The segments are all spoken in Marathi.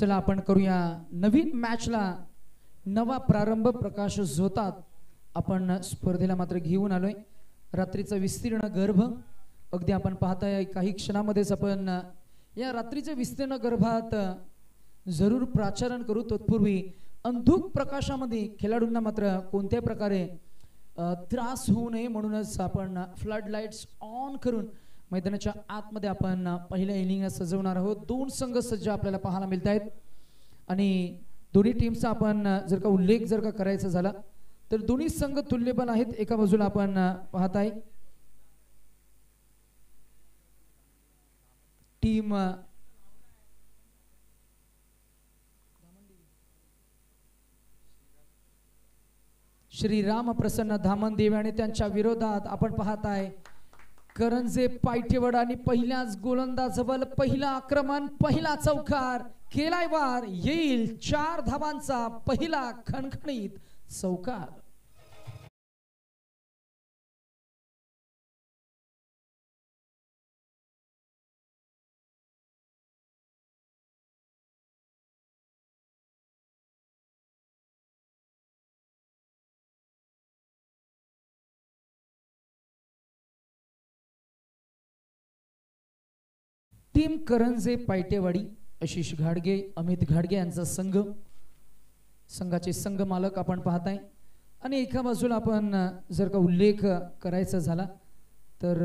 चला आपण करूया नवीन मॅचला नवा प्रारंभ. प्रकाश झोतात आपण स्पर्धेला मात्र घेऊन आलोय. रात्रीचा विस्तीर्ण गर्भ अगदी आपण पाहताय. काही क्षणामध्येच आपण या रात्रीच्या विस्तीर्ण गर्भात जरूर प्राचारण करू. तत्पूर्वी अंधुक प्रकाशामध्ये खेळाडूंना मात्र कोणत्या प्रकारे त्रास होऊ नये म्हणूनच आपण फ्लड लाईट्स ऑन करून मैदानाच्या आतमध्ये आपण पहिल्या इनिंग सजवणार आहोत. दोन संघ सज्ज आपल्याला पाहायला मिळत आहेत आणि दोन्ही टीमचा आपण जर का उल्लेख जर का करायचा झाला तर दोन्ही संघ तुल्यबल आहेत. एका बाजूला आपण पाहताय टीम श्री राम प्रसन्न धामणदेवी आणि त्यांच्या विरोधात आपण पाहताय करंजे पायटेवड आणि पहिल्याच गोलंदाजबल पहिला आक्रमण पहिला चौकार केलाय वार येईल 4 धावांचा पहिला खणखणीत चौकार. टीम करंजे पायटेवाडी आशिष घाडगे अमित घाडगे यांचा संघ. संघाचे संघ मालक आपण पाहताय आणि एका बाजूला आपण जर का उल्लेख करायचा झाला तर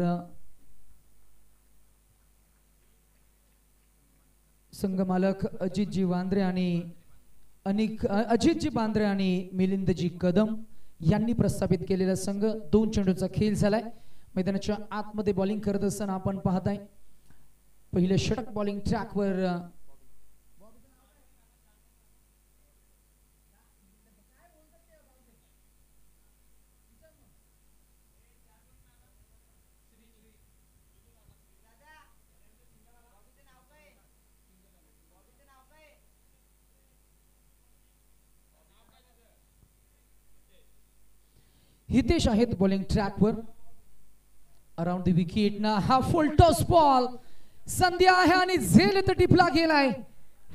संघ मालक अजितजी वांद्रे आणि अजितजी बांद्रे आणि मिलिंदजी कदम यांनी प्रस्थापित केलेला संघ. 2 चेंडूचा खेळ झालाय. मैदानाच्या आतमध्ये बॉलिंग करत असताना आपण पाहताय पहिले षटक बॉलिंग ट्रॅकवर हितेश आहेत. बॉलिंग ट्रॅकवर अराउंड द विकेट ना हा फुल टॉस बॉल संध्या आहे आणि झेल टिपला गेलाय.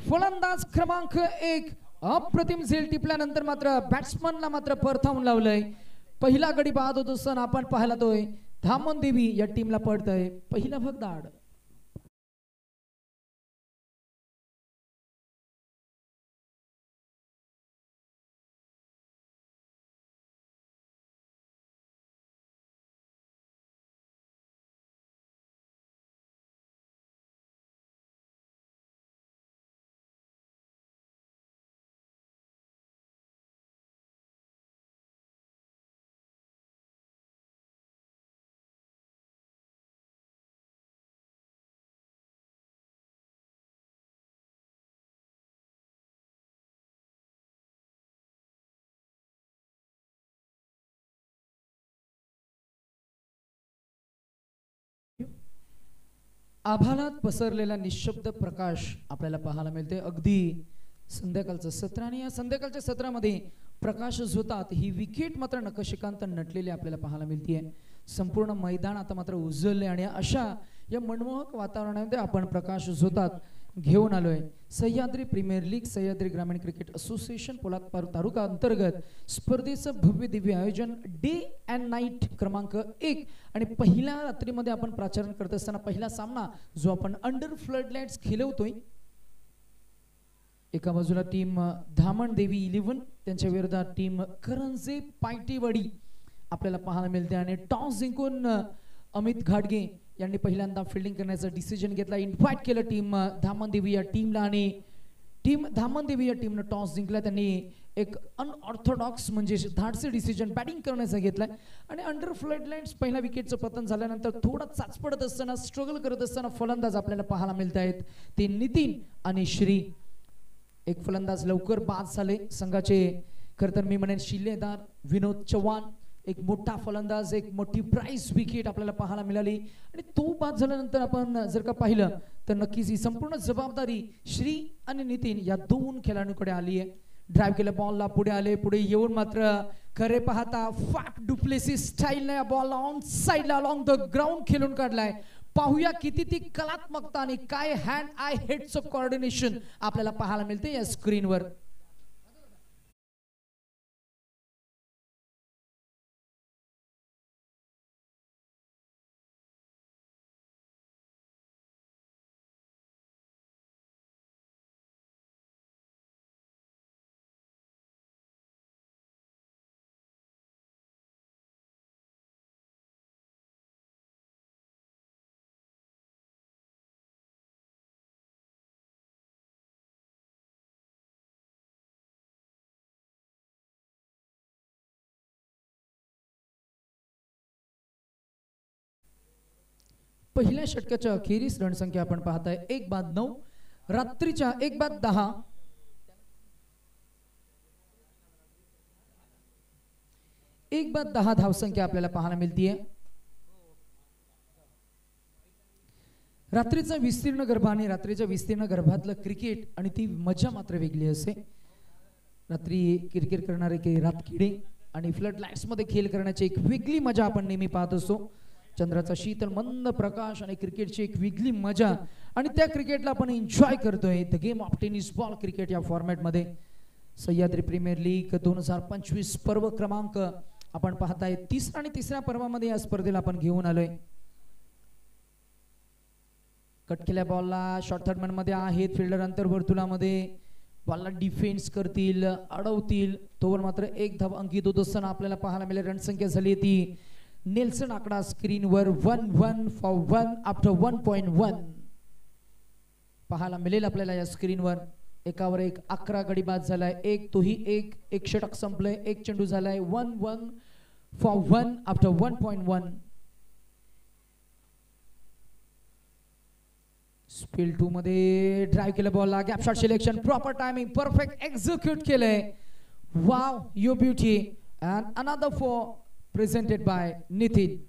फलंदाज क्रमांक 1 अप्रतिम झेल टिपल्यानंतर मात्र बॅट्समनला मात्र परतावून लावलंय. पहिला गडी बाद होत असताना आपण पाहायला तोय धामणदेवी या टीमला पडतंय पहिला भगदाड. आभाळात पसरलेला निशब्द प्रकाश आपल्याला पाहायला मिळते. अगदी संध्याकाळचं सत्र आणि या संध्याकाळच्या सत्रामध्ये प्रकाश झोतात ही विकेट मात्र नखशिकांत नटलेली आपल्याला पाहायला मिळते. संपूर्ण मैदान आता मात्र उजळले आणि अशा या मनमोहक वातावरणामध्ये आपण प्रकाश झोतात घेऊन आलोय. सह्याद्री प्रीमियर लीग सह्याद्री ग्रामीण क्रिकेट असोसिएशन पोलादपूर तालुका अंतर्गत स्पर्धेचं भव्य दिव्य आयोजन डे अँड नाईट क्रमांक 1 आणि पहिल्या रात्रीमध्ये आपण प्राचारण करत असताना पहिला सामना जो आपण अंडर फ्लड लाईट्स खेळवतोय. एका बाजूला टीम धामणदेवी 11 त्यांच्या विरोधात टीम करंजे पायटेवाडी आपल्याला पाहायला मिळते आणि टॉस जिंकून अमित घाडगे यांनी पहिल्यांदा फिल्डिंग करण्याचा डिसिजन घेतला. इन्व्हाइट केलं टीम धामणदेवी या टीमला आणि टीम धामणदेवी या टीमनं टॉस जिंकला. त्यांनी एक अनऑर्थोडॉक्स म्हणजे धाडसी डिसिजन बॅटिंग करण्याचा घेतलाय आणि अंडर फ्लड लाईन्स पहिल्या विकेटचं पतन झाल्यानंतर थोडा चाचपडत असताना स्ट्रगल करत असताना फलंदाज आपल्याला पाहायला मिळत आहेत. ते नितीन आणि श्री. एक फलंदाज लवकर बाद झाले संघाचे. खरं तर मी म्हणेन शिलेदार विनोद चव्हाण एक मोठा फलंदाज एक मोठी प्राइस विकेट आपल्याला पाहायला मिळाली आणि तो बाद झाल्यानंतर आपण जर का पाहिलं तर नक्कीच ही संपूर्ण जबाबदारी श्री आणि नितीन या 2 खेळाडूंकडे आली आहे. ड्राइव्ह केलं बॉलला पुढे आले. पुढे येऊन मात्र खरे पाहता फॅक डुप्लेसिस स्टाईलने बॉल ऑन साइडला अलोंग द ग्राउंड खेळून काढलाय. पाहूया किती ती कलात्मकता आणि काय हँड आय हेडचं कोऑर्डिनेशन आपल्याला पाहायला मिळते या स्क्रीनवर. पहिल्या षटकाच्या अखेरीस रणसंख्या आपण पाहताय 1-9, रात्रीच्या 1-10, 1-10 धावसंख्या आपल्याला पाहायला मिळतीये. रात्रीचा विस्तीर्ण गर्भ आणि रात्रीच्या विस्तीर्ण गर्भातलं क्रिकेट आणि ती मजा मात्र वेगळी असते. रात्री क्रिकेट करणारे काही रातकिडे आणि फ्लड लाईट्स मध्ये खेळ करण्याची एक वेगळी मजा आपण नेहमी पाहत असतो. चंद्राचा शीतल मंद प्रकाश आणि क्रिकेटची एक वेगळी मजा आणि त्या क्रिकेटला आपण एन्जॉय करतोय. The game of tennis ball cricket या फॉर्मॅटमध्ये सह्याद्री प्रीमियर लीग 2025 पर्व क्रमांक आपण पाहताय. तिसरा आणि तिसऱ्या पर्वामध्ये या स्पर्धेला आपण घेऊन आलोय. कट केल्या बॉलला शॉर्ट थर्ड मध्ये आहेत फिल्डर अंतर्वर्तुळामध्ये, बॉलला डिफेन्स करतील, अडवतील, तोवर मात्र एक धाव अंकित होत असताना आपल्याला पाहायला मिळेल. रणसंख्या झाली ती नेल्सन आकडा स्क्रीनवर 1-1 फॉर 1 आफ्टर 1.1 पाहायला मिळेल आपल्याला या स्क्रीनवर. एकावर एक 11 गडी बाद झालाय. तोही एक षटक संपलंय. एक चेंडू झालाय. 1-1 फॉर 1 आफ्टर 1.1. स्पील 2 मध्ये ड्राइव्ह केलं बॉलला. Gap shot selection, proper timing, perfect execute केलंय. Wow, your beauty. And another four presented by Nitin.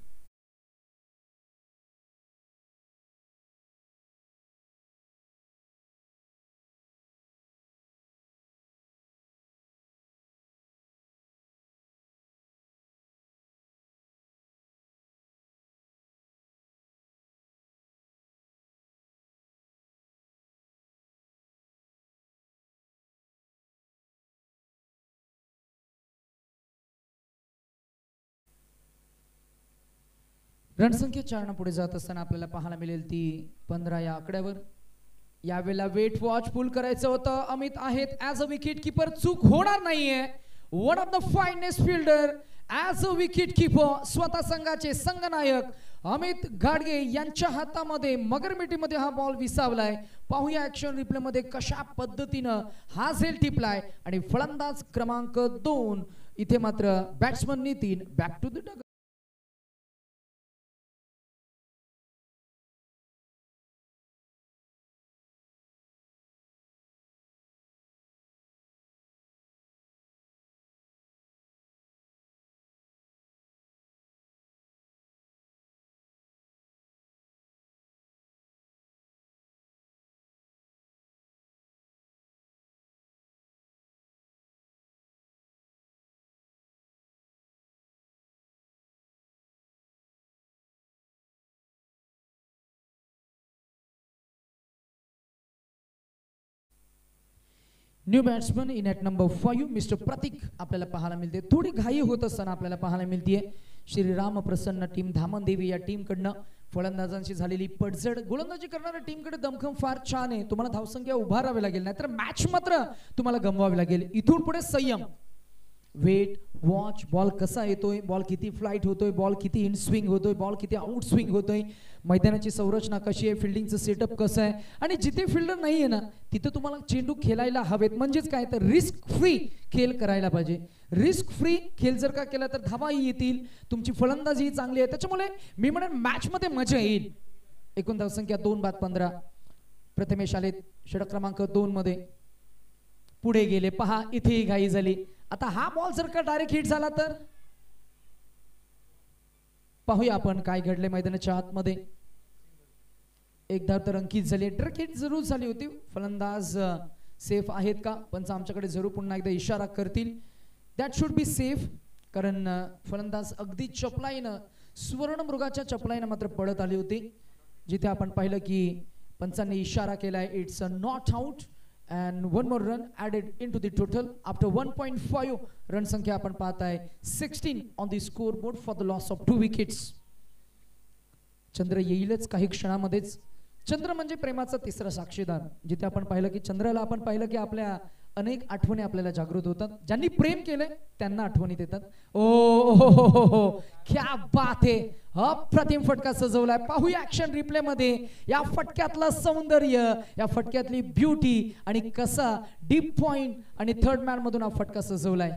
रणसंख्या 4 पुढे जात असताना आपल्याला पाहायला मिळेल ती 15 या आकड्यावर. यावेळेला वेट वॉच पुल करायचं होतं. अमित आहेत ऍज अ विकेट किपर, चूक होणार नाहीये. One of the finest fielder as a wicket keeper, स्वतः संघाचे संघनायक अमित घाडगे यांच्या हातामध्ये मगरमिटीमध्ये हा बॉल विसावलाय. पाहूया ऍक्शन रिप्ले मध्ये कशा पद्धतीनं हा झेल टिपलाय आणि फलंदाज क्रमांक 2 इथे मात्र batsman Nitin back to the new batsman in at number 5 mister Pratik आपल्याला पाहायला मिळते. थोडी घाई होत असताना आपल्याला पाहायला मिळते. श्रीराम प्रसन्न टीम धामण देवी या टीम कडनं फलंदाजांची झालेली पडझड. गोलंदाजी करणाऱ्या टीम कडे दमखम फार छान आहे. तुम्हाला धावसंख्या उभारावी लागेल, नाहीतर मॅच मात्र तुम्हाला गमवावी लागेल. इथून पुढे संयम, वेट वॉच, बॉल कसा येतोय, बॉल किती फ्लाइट होतोय, बॉल किती इन स्विंग होतोय, बॉल किती आउट स्विंग होतोय, मैदानाची संरचना कशी आहे, फिल्डिंगचं सेटअप कसं आहे. आणि जिथे फिल्डर नाही आहे ना तिथे तुम्हाला चेंडू खेळायला हवेत. म्हणजेच काय तर रिस्क फ्री खेळ करायला पाहिजे. रिस्क फ्री खेळ जर का केला तर धावाही येतील, तुमची फलंदाजी चांगली आहे. त्याच्यामुळे मी म्हणेन मॅच मध्ये मजा येईल. एकूण धावसंख्या 2-15. प्रथमेश आले षटक क्रमांक 2 मध्ये, पुढे गेले. पहा इथेही घाई झाली. आता हा बॉल जर का डायरेक्ट हिट झाला तर पाहूया आपण काय घडले मैदानाच्या आतमध्ये. एक धाव तर अंकित झाली. डायरेक्ट हिट जरूर झाली होती. फलंदाज सेफ आहेत का, पंच आमच्याकडे जरूर पुन्हा एकदा इशारा करतील. दॅट शुड बी सेफ, कारण फलंदाज अगदी चपलाईनं, सुवर्ण मृगाच्या चपलाईनं मात्र पडत आली होती. जिथे आपण पाहिलं की पंचांनी इशारा केलाय it's a not out and one more run added into the total after 1.5 run संख्या आपण पाहताय 16 on the scoreboard for the loss of 2 wickets. चंद्र येईलच काही क्षणामध्येच. चंद्र म्हणजे प्रेमाचा तिसरा साक्षीदार. जिथे आपण पाहिलं की चंद्राला आपण पाहिलं की आपल्या अनेक आठवणी आपल्याला जागृत होतात. ज्यांनी प्रेम केले त्यांना आठवणी देतात. ओ क्या बात है. अप्रतिम फटका सजवलाय. पाहूया ऍक्शन रिप्ले मध्ये या फटक्यातलं सौंदर्य, या फटक्यातली ब्युटी आणि कसा डीप पॉइंट आणि थर्ड मॅन मधून हा फटका सजवलाय.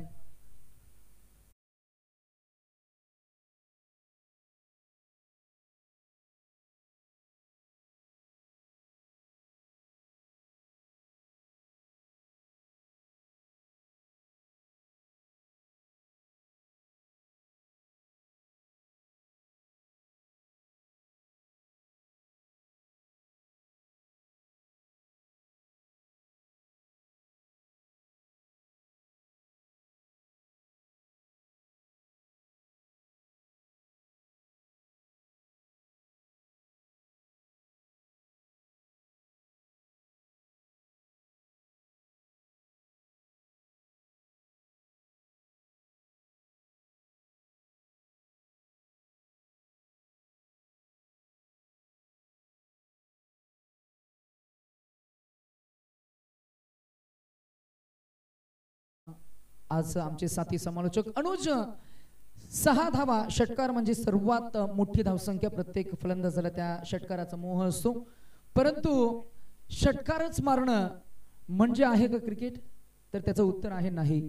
आज आमचे साथी समालोचक अनुज 6 धावा षटकार म्हणजे सर्वात मोठी धावसंख्या प्रत्येक फलंदाजाला त्या षटकाराचा मोह असतो. परंतु षटकारच मारणं म्हणजे आहे का क्रिकेट, तर त्याचं उत्तर आहे नाही.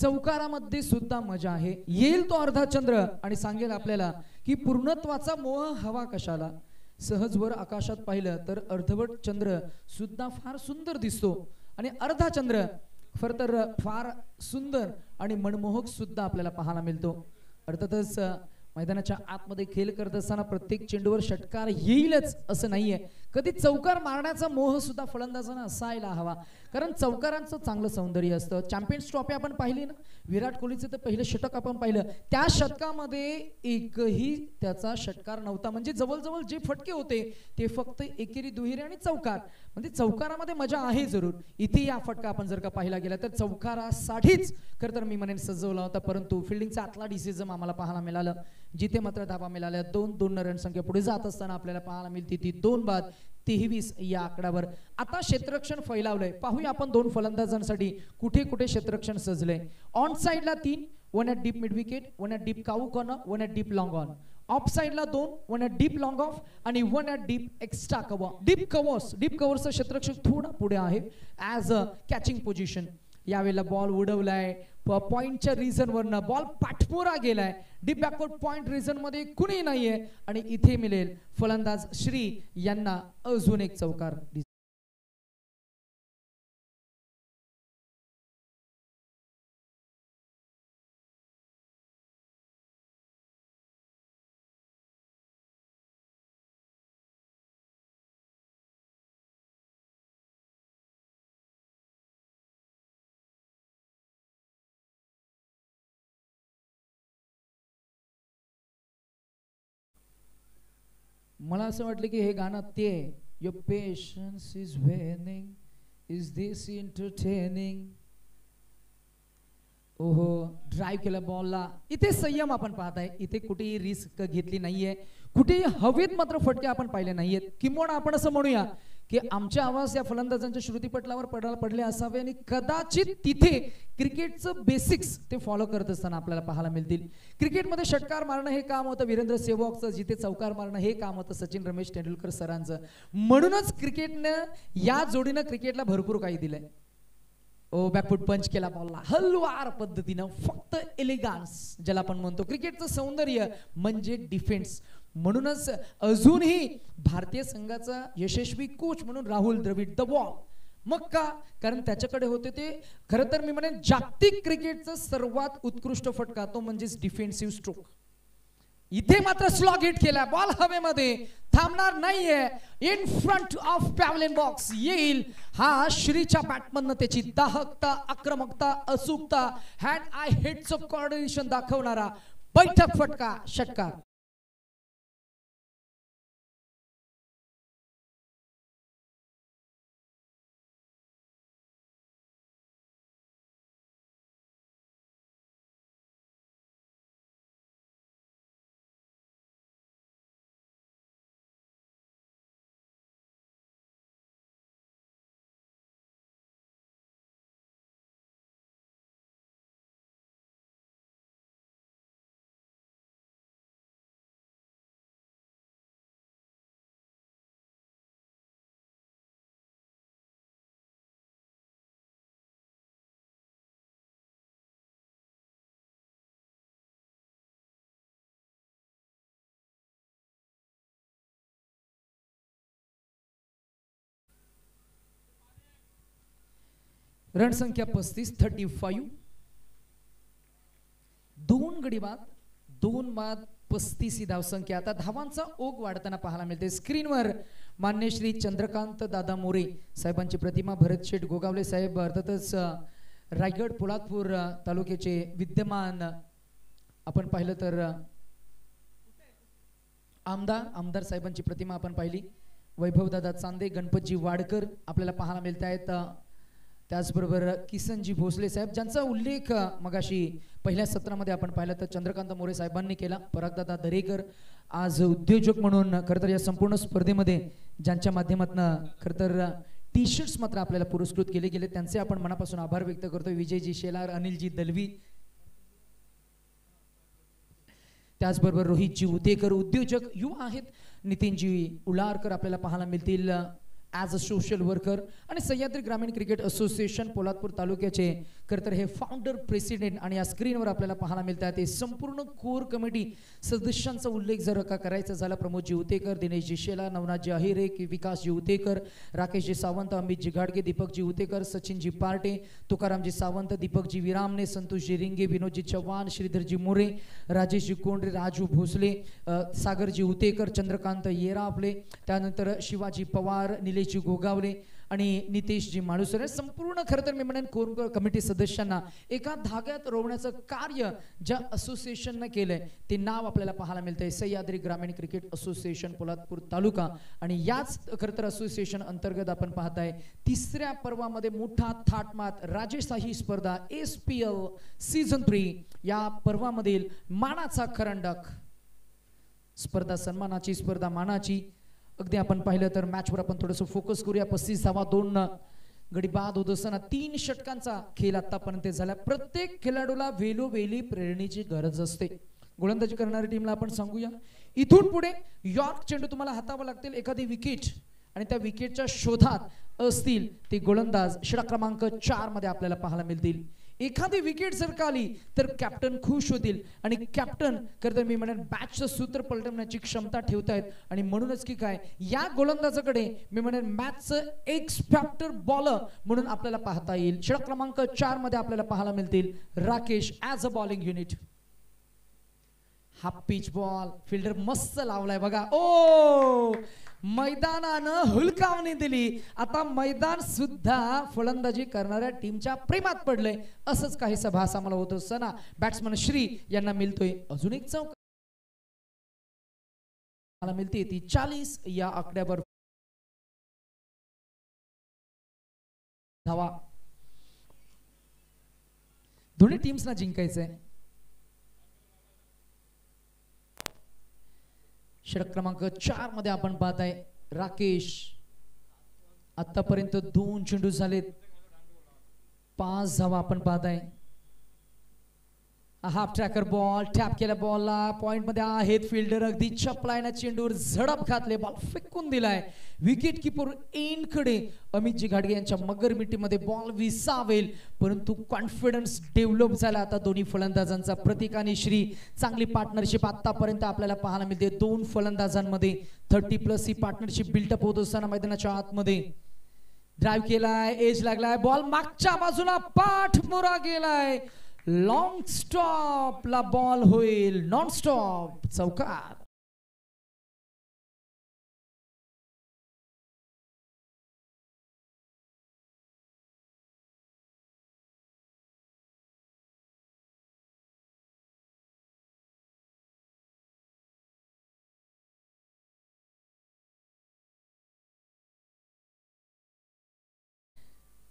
चौकारामध्ये सुद्धा मजा आहे. येईल तो अर्धा चंद्र आणि सांगेल आपल्याला की पूर्णत्वाचा मोह हवा कशाला. सहज वर आकाशात पाहिलं तर अर्धवट चंद्र सुद्धा फार सुंदर दिसतो आणि अर्धा चंद्र तर फार सुंदर आणि मनमोहक सुद्धा आपल्याला पाहायला मिळतो. अर्थातच मैदानाच्या आतमध्ये खेळ करत असताना प्रत्येक चेंडूवर षटकार येईलच असं नाहीये. कधी चौकार मारण्याचा मोह सुद्धा फलंदाजांना असायला हवा, कारण चौकारांचं चांगलं सौंदर्य असतं. चॅम्पियन्स ट्रॉफी आपण पाहिली ना, विराट कोहलीचं तर पहिलं षटक आपण पाहिलं, त्या षटकामध्ये एकही त्याचा षटकार नव्हता. म्हणजे जवळजवळ जे फटके होते ते फक्त एकेरी दुहेरी आणि चौकार. म्हणजे चौकारामध्ये मजा आहे जरूर. इथे या फटका आपण जर का पाहिला गेला तर चौकारासाठीच खरं तर मी म्हणेन सजवला होता. परंतु फिल्डिंगचा आतला डिसिजन आम्हाला पाहायला मिळालं, जिथे मात्र धावा मिळाल्या 2 रन संख्या पुढे जात असताना आपल्याला पाहायला मिळते ती 2 बाद 23 या आकड्यावर. आता क्षेत्ररक्षण फैलावलंय. पाहूया आपण 2 फलंदाजांसाठी कुठे कुठे क्षेत्ररक्षण सजलंय. ऑन साइडला 3, 1 at deep mid wicket, 1 at deep cow corner, 1 at deep long on. Off साइडला 2, 1 ॲट डीप लॉंग ऑफ आणि 1 at deep extra cover. Deep कव्हर्सचं क्षेत्ररक्षण थोडा पुढे आहे ॲज अ कॅचिंग पोझिशन. यावेळेला बॉल उडवलाय पॉइंटच्या रिझन वरनं, बॉल पाठपोरा गेलाय. डीप बॅकवर्ड पॉइंट रिझन मध्ये कुणी नाहीये आणि इथे मिळेल फलंदाज श्री यांना अजून एक चौकार. मला असं वाटलं की हे गाणं ते your patience is वेनिंग is this entertaining. ओहो, ड्राईव्ह केला बॉलला. इथे संयम आपण पाहताय. इथे कुठेही रिस्क घेतली नाहीये, कुठेही हवेत मात्र फटके आपण पाहिले नाहीयेत. किंवा आपण असं म्हणूया की आमचे आवाज या फलंदाजांच्या श्रुतीपटलावर पडले असावे आणि कदाचित तिथे क्रिकेटचं बेसिक्स ते फॉलो करत असताना आपल्याला पाहायला मिळतील. क्रिकेटमध्ये षटकार मारणं हे काम होतं वीरेंद्र सेहवागचं, जिथे चौकार मारणं हे काम होतं सचिन रमेश तेंडुलकर सरांचं. म्हणूनच क्रिकेटनं या जोडीनं क्रिकेटला भरपूर काही दिलंय. ओ बॅकफुट पंच केला बॉलला हलवार पद्धतीनं, फक्त एलिगन्स ज्याला आपण म्हणतो. क्रिकेटचं सौंदर्य म्हणजे डिफेन्स. म्हणूनच अजूनही भारतीय संघाचा यशस्वी कोच म्हणून राहुल द्रविड द बॉल. मग का? कारण त्याच्याकडे होते ते खरं तर मी म्हणेन जागतिक क्रिकेटचा सर्वात उत्कृष्ट फटका, तो म्हणजेच डिफेन्सिव्ह स्ट्रोक. इथे मात्र स्लॉग हिट केला, बॉल हवेमध्ये थांबणार नाहीये. In front of pavilion box येईल. हा श्रीच्या बॅटमधनं त्याची दाहकता, आक्रमकता, अचूकता, हँड आय हिटचं कोऑर्डिनेशन दाखवणारा बैठक फटका षटकार. रणसंख्या 35 दोन गडी बाद 35 ही धावसंख्या. आता धावांचा ओघ वाढताना पाहायला मिळते. स्क्रीनवर मान्य श्री चंद्रकांत दादा मोरे साहेबांची प्रतिमा. भरत शेठ गोगावले साहेब अर्थातच रायगड पोलादपूर तालुक्याचे विद्यमान आपण पाहिलं तर आमदार साहेबांची प्रतिमा आपण पाहिली. वैभवदादा चांदे, गणपतजी वाडकर आपल्याला पाहायला मिळत आहेत. त्याचबरोबर किसनजी भोसले साहेब ज्यांचा उल्लेख मगाशी पहिल्या सत्रामध्ये आपण पाहिलं तर चंद्रकांत मोरे साहेबांनी केला. परागदादा दरेकर आज उद्योजक म्हणून खरं तर या संपूर्ण स्पर्धेमध्ये ज्यांच्या माध्यमातून खरं तर टी शर्ट्स मात्र आपल्याला पुरस्कृत केले गेले त्यांचे आपण मनापासून आभार व्यक्त करतो. विजयजी शेलार, अनिलजी दलवी, त्याचबरोबर रोहितजी उदेकर उद्योजक युवा आहेत. नितीनजी उलारकर आपल्याला पाहायला मिळतील ॲज अ सोशल वर्कर. आणि सह्याद्री ग्रामीण क्रिकेट असोसिएशन पोलादपूर तालुक्याचे खरं तर हे फाउंडर प्रेसिडेंट. आणि या स्क्रीनवर आपल्याला पाहायला मिळतात ते संपूर्ण कोर कमिटी सदस्यांचा उल्लेख जर का करायचा झाला, प्रमोदजी उतेकर, दिनेशजी शेला, नवनाथजी अहिरे, विकासजी उतेकर, राकेशजी सावंत, अमितजी घाडगे, दीपकजी उतेकर, सचिनजी पार्टे, तुकारामजी सावंत, दीपकजी विरामने, संतोषजी रिंगे, विनोदजी चव्हाण, श्रीधरजी मोरे, राजेशजी कोंडरे, राजू भोसले, सागरजी उतेकर, चंद्रकांत येरापले, त्यानंतर शिवाजी पवार, निलेशजी गोगावले आणि नितेशजी माळुसरे. संपूर्ण खरं तर मी म्हणेन कोर कमिटी सदस्यांना एका धाग्यात रोवण्याचं कार्य ज्या असोसिएशनने केलंय ते नाव आपल्याला पाहायला मिळतंय सह्याद्री ग्रामीण क्रिकेट असोसिएशन पोलादपूर तालुका. आणि याच खरं तर असोसिएशन अंतर्गत आपण पाहताय तिसऱ्या पर्वामध्ये मोठा थाटमाट राजेशाही स्पर्धा SPL सीझन 3 या पर्वामधील मानाचा करंडक स्पर्धा, सन्मानाची स्पर्धा, मानाची. अगदी आपण पाहिलं तर मॅचवर आपण थोडंसं फोकस करूया. 35 धावा 2 गडी बाद होत असताना 3 षटकांचा खेळ आतापर्यंत झाला. प्रत्येक खेळाडूला वेळोवेळी प्रेरणेची गरज असते. गोलंदाजी करणाऱ्या टीमला आपण सांगूया इथून पुढे यॉर्क चेंडू तुम्हाला हातावा लागतील, एखादी विकेट आणि त्या विकेटच्या शोधात असतील ते गोलंदाज षटक क्रमांक 4 मध्ये आपल्याला पाहायला मिळतील. एखादी विकेट जर का आली तर कॅप्टन खुश होतील आणि कॅप्टन करता मी म्हणेन बॅचचं सूत्र पलटवण्याची क्षमता ठेवतायत. आणि म्हणूनच की काय या गोलंदाजाकडे मी म्हणेन मॅचचं एक्स फॅक्टर बॉलर म्हणून आपल्याला पाहता येईल. षटक क्रमांक 4 मध्ये आपल्याला पाहायला मिळतील Rakesh as a bowling unit. हा पिच बॉल फिल्डर मस्त लावलाय बघा. ओ मैदानानं हुलकावणी दिली. आता मैदान सुद्धा फलंदाजी करणाऱ्या टीमच्या प्रेमात पडलंय. असंच काहीसा भास आम्हाला होत असताना बॅट्समन श्री यांना मिळतोय अजून एक चौक मला मिळते ती 40 या आकड्यावर धावा दोन्ही टीम्सना जिंकायचंय. षटक क्रमांक 4 मध्ये आपण पाहताय राकेश आतापर्यंत 2 चेंडू झालेत, 5 धावा आपण पाहताय. हाफ ट्रॅकर बॉल टॅप केला, बॉलला पॉइंट मध्ये आहेत फिल्डर अगदी चपलायना चेंडूवर झडप घातले, बॉल फेकून दिलाय. विकेट किपर एन कडे अमितजी घाडगे यांच्या मगर मिठीमध्ये बॉल विसावेल परंतु कॉन्फिडन्स डेव्हलप झाला आता दोन्ही फलंदाजांचा. प्रतीक आणि श्री चांगली पार्टनरशिप आतापर्यंत आपल्याला पाहायला मिळते. 2 फलंदाजांमध्ये 30+ ही पार्टनरशिप बिल्टअप होत असताना मैदानाच्या आतमध्ये ड्राइव्ह केलाय, एज लागलाय, बॉल मागच्या बाजूला पाठमोरा गेलाय. लॉंग स्टॉप ला बॉल होईल, नॉन स्टॉप चौकार.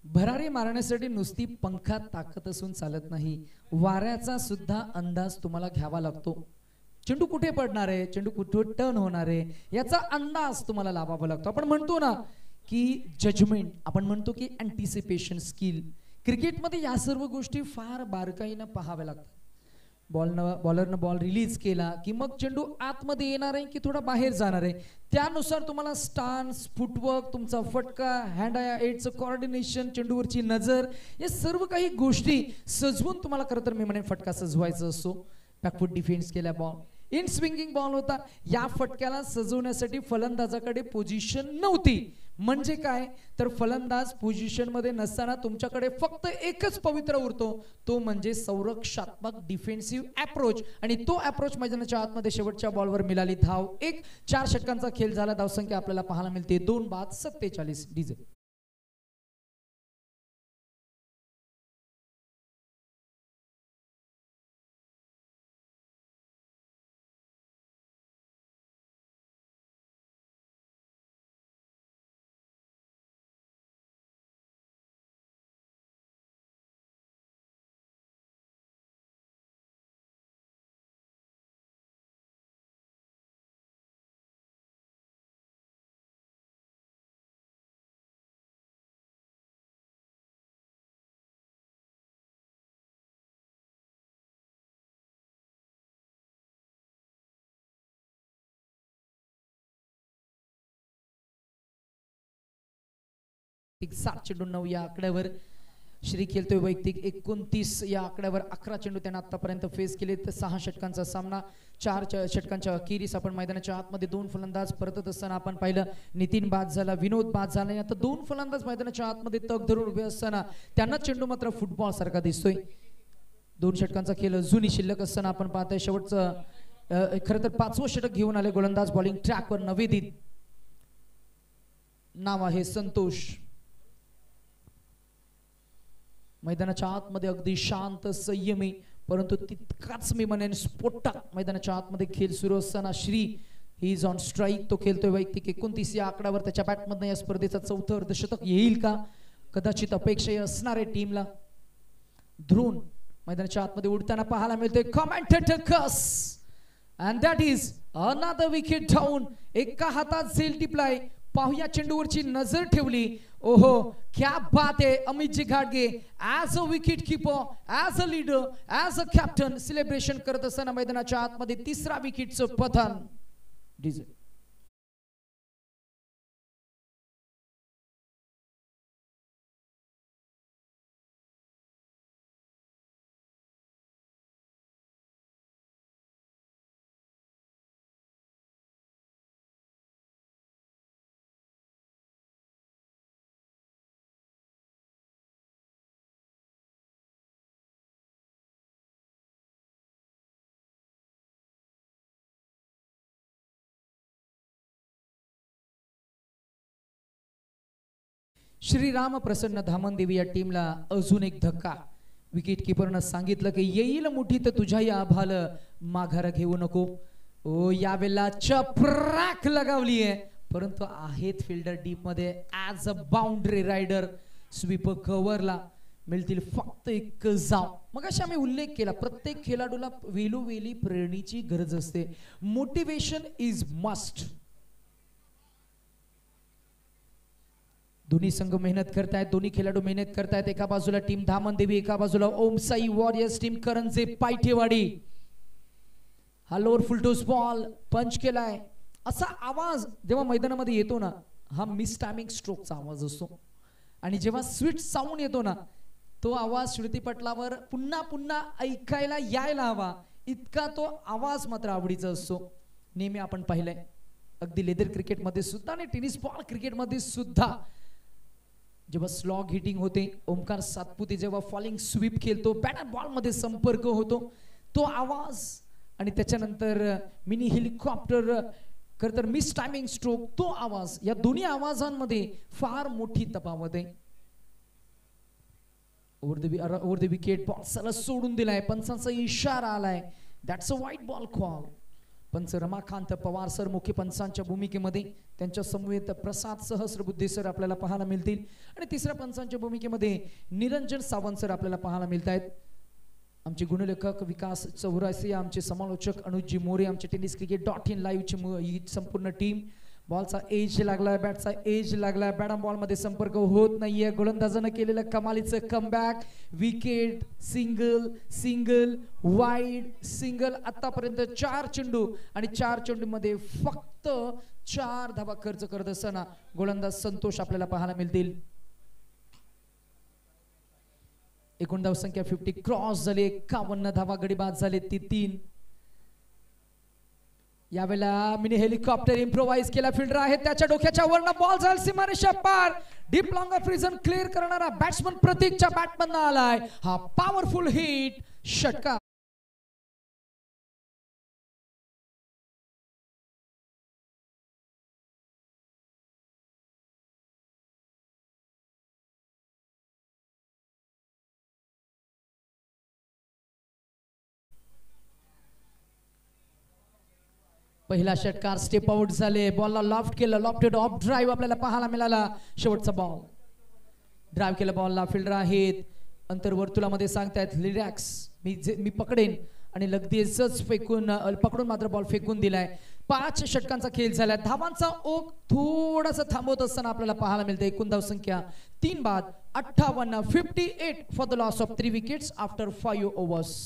भरारी मारण्यासाठी नुसती पंखात ताकद असून चालत नाही, वाऱ्याचा सुद्धा अंदाज तुम्हाला घ्यावा लागतो. चेंडू कुठे पडणार आहे, चेंडू कुठे टर्न होणार आहे याचा अंदाज तुम्हाला लावावा लागतो. आपण म्हणतो ना की जजमेंट, आपण म्हणतो की अँटिसिपेशन स्किल. क्रिकेटमध्ये या सर्व गोष्टी फार बारकाईनं पाहाव्या लागतात. बॉलरनं बॉल रिलीज केला की मग चेंडू आतमध्ये येणार आहे की थोडा बाहेर जाणार आहे, त्यानुसार तुम्हाला स्टान्स, फुटवर्क, तुमचा फटका, हँड एडचं कोऑर्डिनेशन, चेंडूवरची नजर, या सर्व काही गोष्टी सजवून तुम्हाला खरं तर मी म्हणेन फटका सजवायचा असतो. बॅकफूट डिफेन्स केला, बॉल इन स्विंगिंग बॉल होता. या फटक्याला सजवण्यासाठी फलंदाजाकडे पोझिशन नव्हती म्हणजे काय तर फलंदाज पोझिशन मध्ये नसताना तुमच्याकडे फक्त एकच पवित्र उरतो, तो म्हणजे संरक्षणात्मक डिफेन्सिव्ह अप्रोच, आणि तो अप्रोच मैदानाच्या आतमध्ये शेवटच्या बॉलवर मिळाली धाव. 4 षटकांचा खेळ झाला. धावसंख्या आपल्याला पाहायला मिळते 2 बाद 47. डीजे एक 7 चेंडू 9 या आकड्यावर श्री खेळतोय वैयक्तिक 29 या आकड्यावर 11 चेंडू त्यांना आतापर्यंत फेस केले. तर 6 षटकांचा सामना. 4 षटकांच्या अखेरीस आपण मैदानाच्या आतमध्ये 2 फलंदाज परतत असताना आपण पाहिलं. नितीन बाद झाला, विनोद बाद झाला. आता 2 फलंदाज मैदानाच्या आतमध्ये तग धरून उभे असताना त्यांना चेंडू मात्र फुटबॉल सारखा दिसतोय. 2 षटकांचा खेळ अजूनही शिल्लक असताना आपण पाहतोय शेवटचं खरं तर 5वं षटक घेऊन आले गोलंदाज बॉलिंग ट्रॅकवर. नवेदित नाव आहे, संतोष. मैदानाच्या आतमध्ये अगदी शांत संयमी परंतु तितकाच मी म्हणेन स्फोटक मैदानाच्या आतमध्ये खेळ सुरू असताना Shri he is on strike. तो खेळतोय वैयक्तिक 29 या आकड्यावर. त्याच्या बॅटमधनं या स्पर्धेचा 4थं अर्धशतक येईल का, कदाचित अपेक्षा असणार आहे टीमला. ध्रुन मैदानाच्या आतमध्ये उडताना पाहायला मिळतोय. कमेंटेटर कस and that is another wicket down. एका हातात झेल टिपलाय. पाहुया चेंडूवरची नजर ठेवली. ओहो क्या बात है. अमितजी घाटगे as a wicket keeper, as a leader, as a captain celebration करत असताना मैदानाच्या आतमध्ये 3रा विकेटचं पतन. डीजे श्रीराम प्रसन्न धामणदेवी या टीमला अजून एक धक्का. विकेट कीपरनं सांगितलं की येईल मुठीत तुझ्या या आभाल माघार घेऊ नको. ओ यावेळेला चपराक लगावली आहे परंतु आहेत फिल्डर डीप मध्ये. As a boundary rider sweeper कव्हरला मिळतील फक्त 1 जाव. मग अशा आम्ही उल्लेख केला प्रत्येक खेळाडूला वेळोवेळी प्रेरणेची गरज असते. Motivation is must. दोन्ही संघ मेहनत करतायत, दोन्ही खेळाडू मेहनत करतायत. एका बाजूला टीम धामणदेवी, एका बाजूला ओम साई वॉरियर्स टीम करंजे पायठेवाडी. हा लोअर फुलटोस बॉल पंच केलाय. असा आवाज जेव्हा मैदानामध्ये येतो ना हा मिस टायमिंग स्ट्रोकचा आवाज असतो आणि जेव्हा स्वीट साऊंड येतो ना तो आवाज श्रुतीपटलावर पुन्हा पुन्हा ऐकायला यायला हवा इतका तो आवाज मात्र आवडीचा असतो. नेहमी आपण पाहिलंय अगदी लेदर क्रिकेट मध्ये सुद्धा आणि टेनिस बॉल क्रिकेट मध्ये सुद्धा जेव्हा स्लॉग हिटिंग होते, ओमकार सातपुते जेव्हा फॉलिंग स्वीप खेळतो, बॅट बॉल मध्ये संपर्क होतो, तो आवाज आणि त्याच्यानंतर मिनी हेलिकॉप्टर खरं तर मिस टायमिंग स्ट्रोक तो आवाज, या दोन्ही आवाजांमध्ये फार मोठी तफावत आहे. ओव्हर द विकेट बॉल सरळ सोडून दिलाय. पंचांचा इशारा आलाय. दॅट्स अ वाईट बॉल कॉल. पंच रमाकांत पवार सर मुख्य पंचांच्या भूमिकेमध्ये, त्यांच्या समवेत प्रसाद सहस्रबुद्धे सर आपल्याला पाहायला मिळतील आणि तिसऱ्या पंचांच्या भूमिकेमध्ये निरंजन सावंत सर आपल्याला पाहायला मिळत आहेत. आमचे गुणलेखक विकास चौरासी, आमचे समालोचक अनुजजी मोरे, आमचे टेनिस क्रिकेट .in लाईव्हची संपूर्ण टीम. बॉलचा एज लागलाय, बॅटचा एज लागलाय, बॅट बॉल मध्ये संपर्क होत नाहीये. गोलंदाजानं केलेलं कमालीचं comeback, wicket, single single wide single. आतापर्यंत 4 चेंडू आणि 4 चेंडू मध्ये फक्त 4 धावा खर्च करत असताना गोलंदाज संतोष आपल्याला पाहायला मिळतील. एकूण धाव संख्या 50 क्रॉस झाली. 51 धावा गडी बाद झाले ती 3. यावेळेला मिनी हेलिकॉप्टर इम्प्रोवाइज केला फिल्डर आहे त्याच्या डोक्याच्या वरनं बॉल जाईल सीमारेषा पार. Deep long off region clear करणारा बॅट्समन प्रतीकच्या बॅटमधनं आलाय हा पॉवरफुल हिट षटकार. पहिला षटकार स्टेप आउट झाले. बॉलला लॉफ्ट केलं. लॉफ्टेड ऑफ ड्राईव्ह आपल्याला पाहायला मिळाला. शेवटचा बॉल ड्राईव्ह केला बॉलला. फिल्डर आहेत अंतर्वर्तुळामध्ये सांगतायत रिलॅक्स मी पकडेन आणि लगेचच पकडून मात्र बॉल फेकून दिलाय. 5 षटकांचा खेळ झालाय. धावांचा ओघ थोडासा थांबवत असताना आपल्याला पाहायला मिळते. एकूण धाव संख्या 3 बाद 58 58 for the loss of 3 wickets after 5 overs.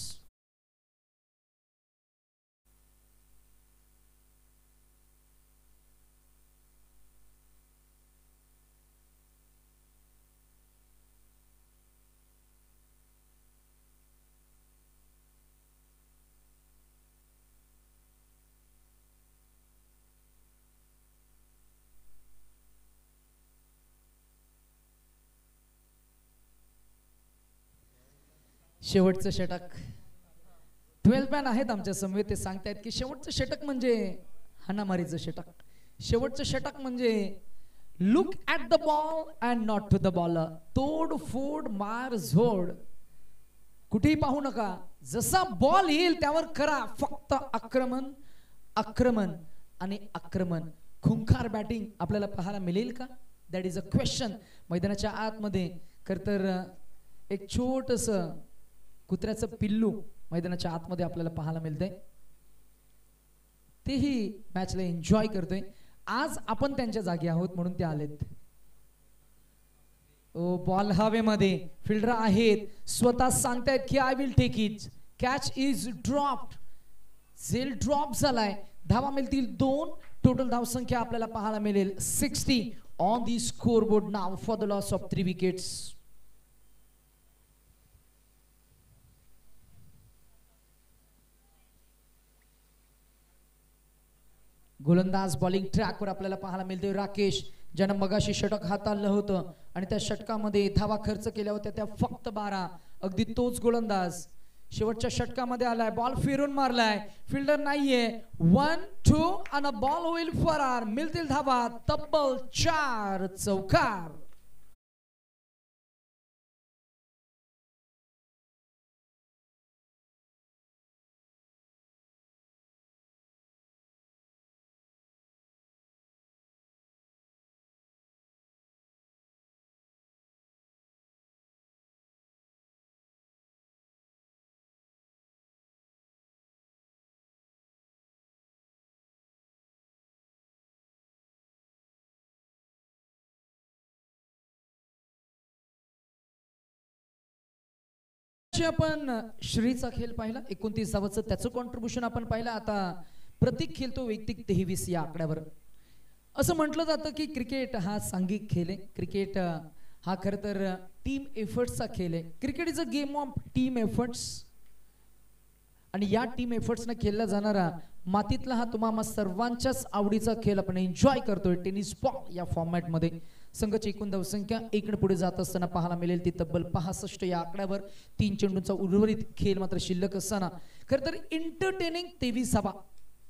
शेवटचं षटक 12 मॅन आहेत आमच्या समवेत. ते सांगतायत की शेवटचं षटक म्हणजे हाणामारीचं षटक. शेवटचं षटक म्हणजे look at the ball and not to the bowler. तोड फोड मार झोड कुठेही पाहू नका. जसा बॉल येईल त्यावर करा फक्त आक्रमण आक्रमण आणि आक्रमण. खुंखार बॅटिंग आपल्याला पाहायला मिळेल का? That is a question. मैदानाच्या आतमध्ये खरं तर एक छोटस कुत्र्याचं पिल्लू मैदानाच्या आतमध्ये आपल्याला पाहायला मिळतंय. तेही मॅचला एन्जॉय करतोय. आज आपण त्यांच्या जागी आहोत म्हणून ते आलेत. ओ बॉल हवेमध्ये. फिल्डर आहेत स्वतः सांगतायत की I will take it. Catch is dropped. झेल ड्रॉप झालाय. धावा मिळतील 2. टोटल धाव संख्या आपल्याला पाहायला मिळेल 60 on the scoreboard now for the loss of 3 wickets. गोलंदाज बॉलिंग ट्रॅकवर आपल्याला पाहायला मिळते राकेश, ज्यानं मगाशी षटक हाताळलं होतं आणि त्या षटकामध्ये धावा खर्च केल्या होत्या त्या फक्त 12. अगदी तोच गोलंदाज शेवटच्या षटकामध्ये आलाय. बॉल फिरून मारलाय. फिल्डर नाहीये. 1-2 आणि बॉल होईल फरार. मिळतील धावा तब्बल 4 चौकार. आपण श्रीचा खेळ पाहिला 29 धावाचं त्याचं कॉन्ट्रीब्युशन आपण पाहिलं. आता प्रतीक खेळतो वैयक्तिक 23 या आकड्यावर. असं म्हटलं जातं की क्रिकेट हा सांघिक खेळ आहे. क्रिकेट हा खरं तर टीम एफर्ट्सचा खेळ आहे. Cricket is a game of team efforts आणि या टीम एफर्ट्सनं खेळला जाणारा मातीतला हा तुम्हा सर्वांच्याच आवडीचा खेळ आपण एन्जॉय करतोय टेनिस बॉल या फॉर्मॅटमध्ये. संघाची एकूण धावसंख्या 1 पुढे जात असताना पाहायला मिळेल ती तब्बल 65 या आकड्यावर. 3 चेंडूंचा उर्वरित खेळ मात्र शिल्लक असताना खरं तर एंटरटेनिंग 23 धावा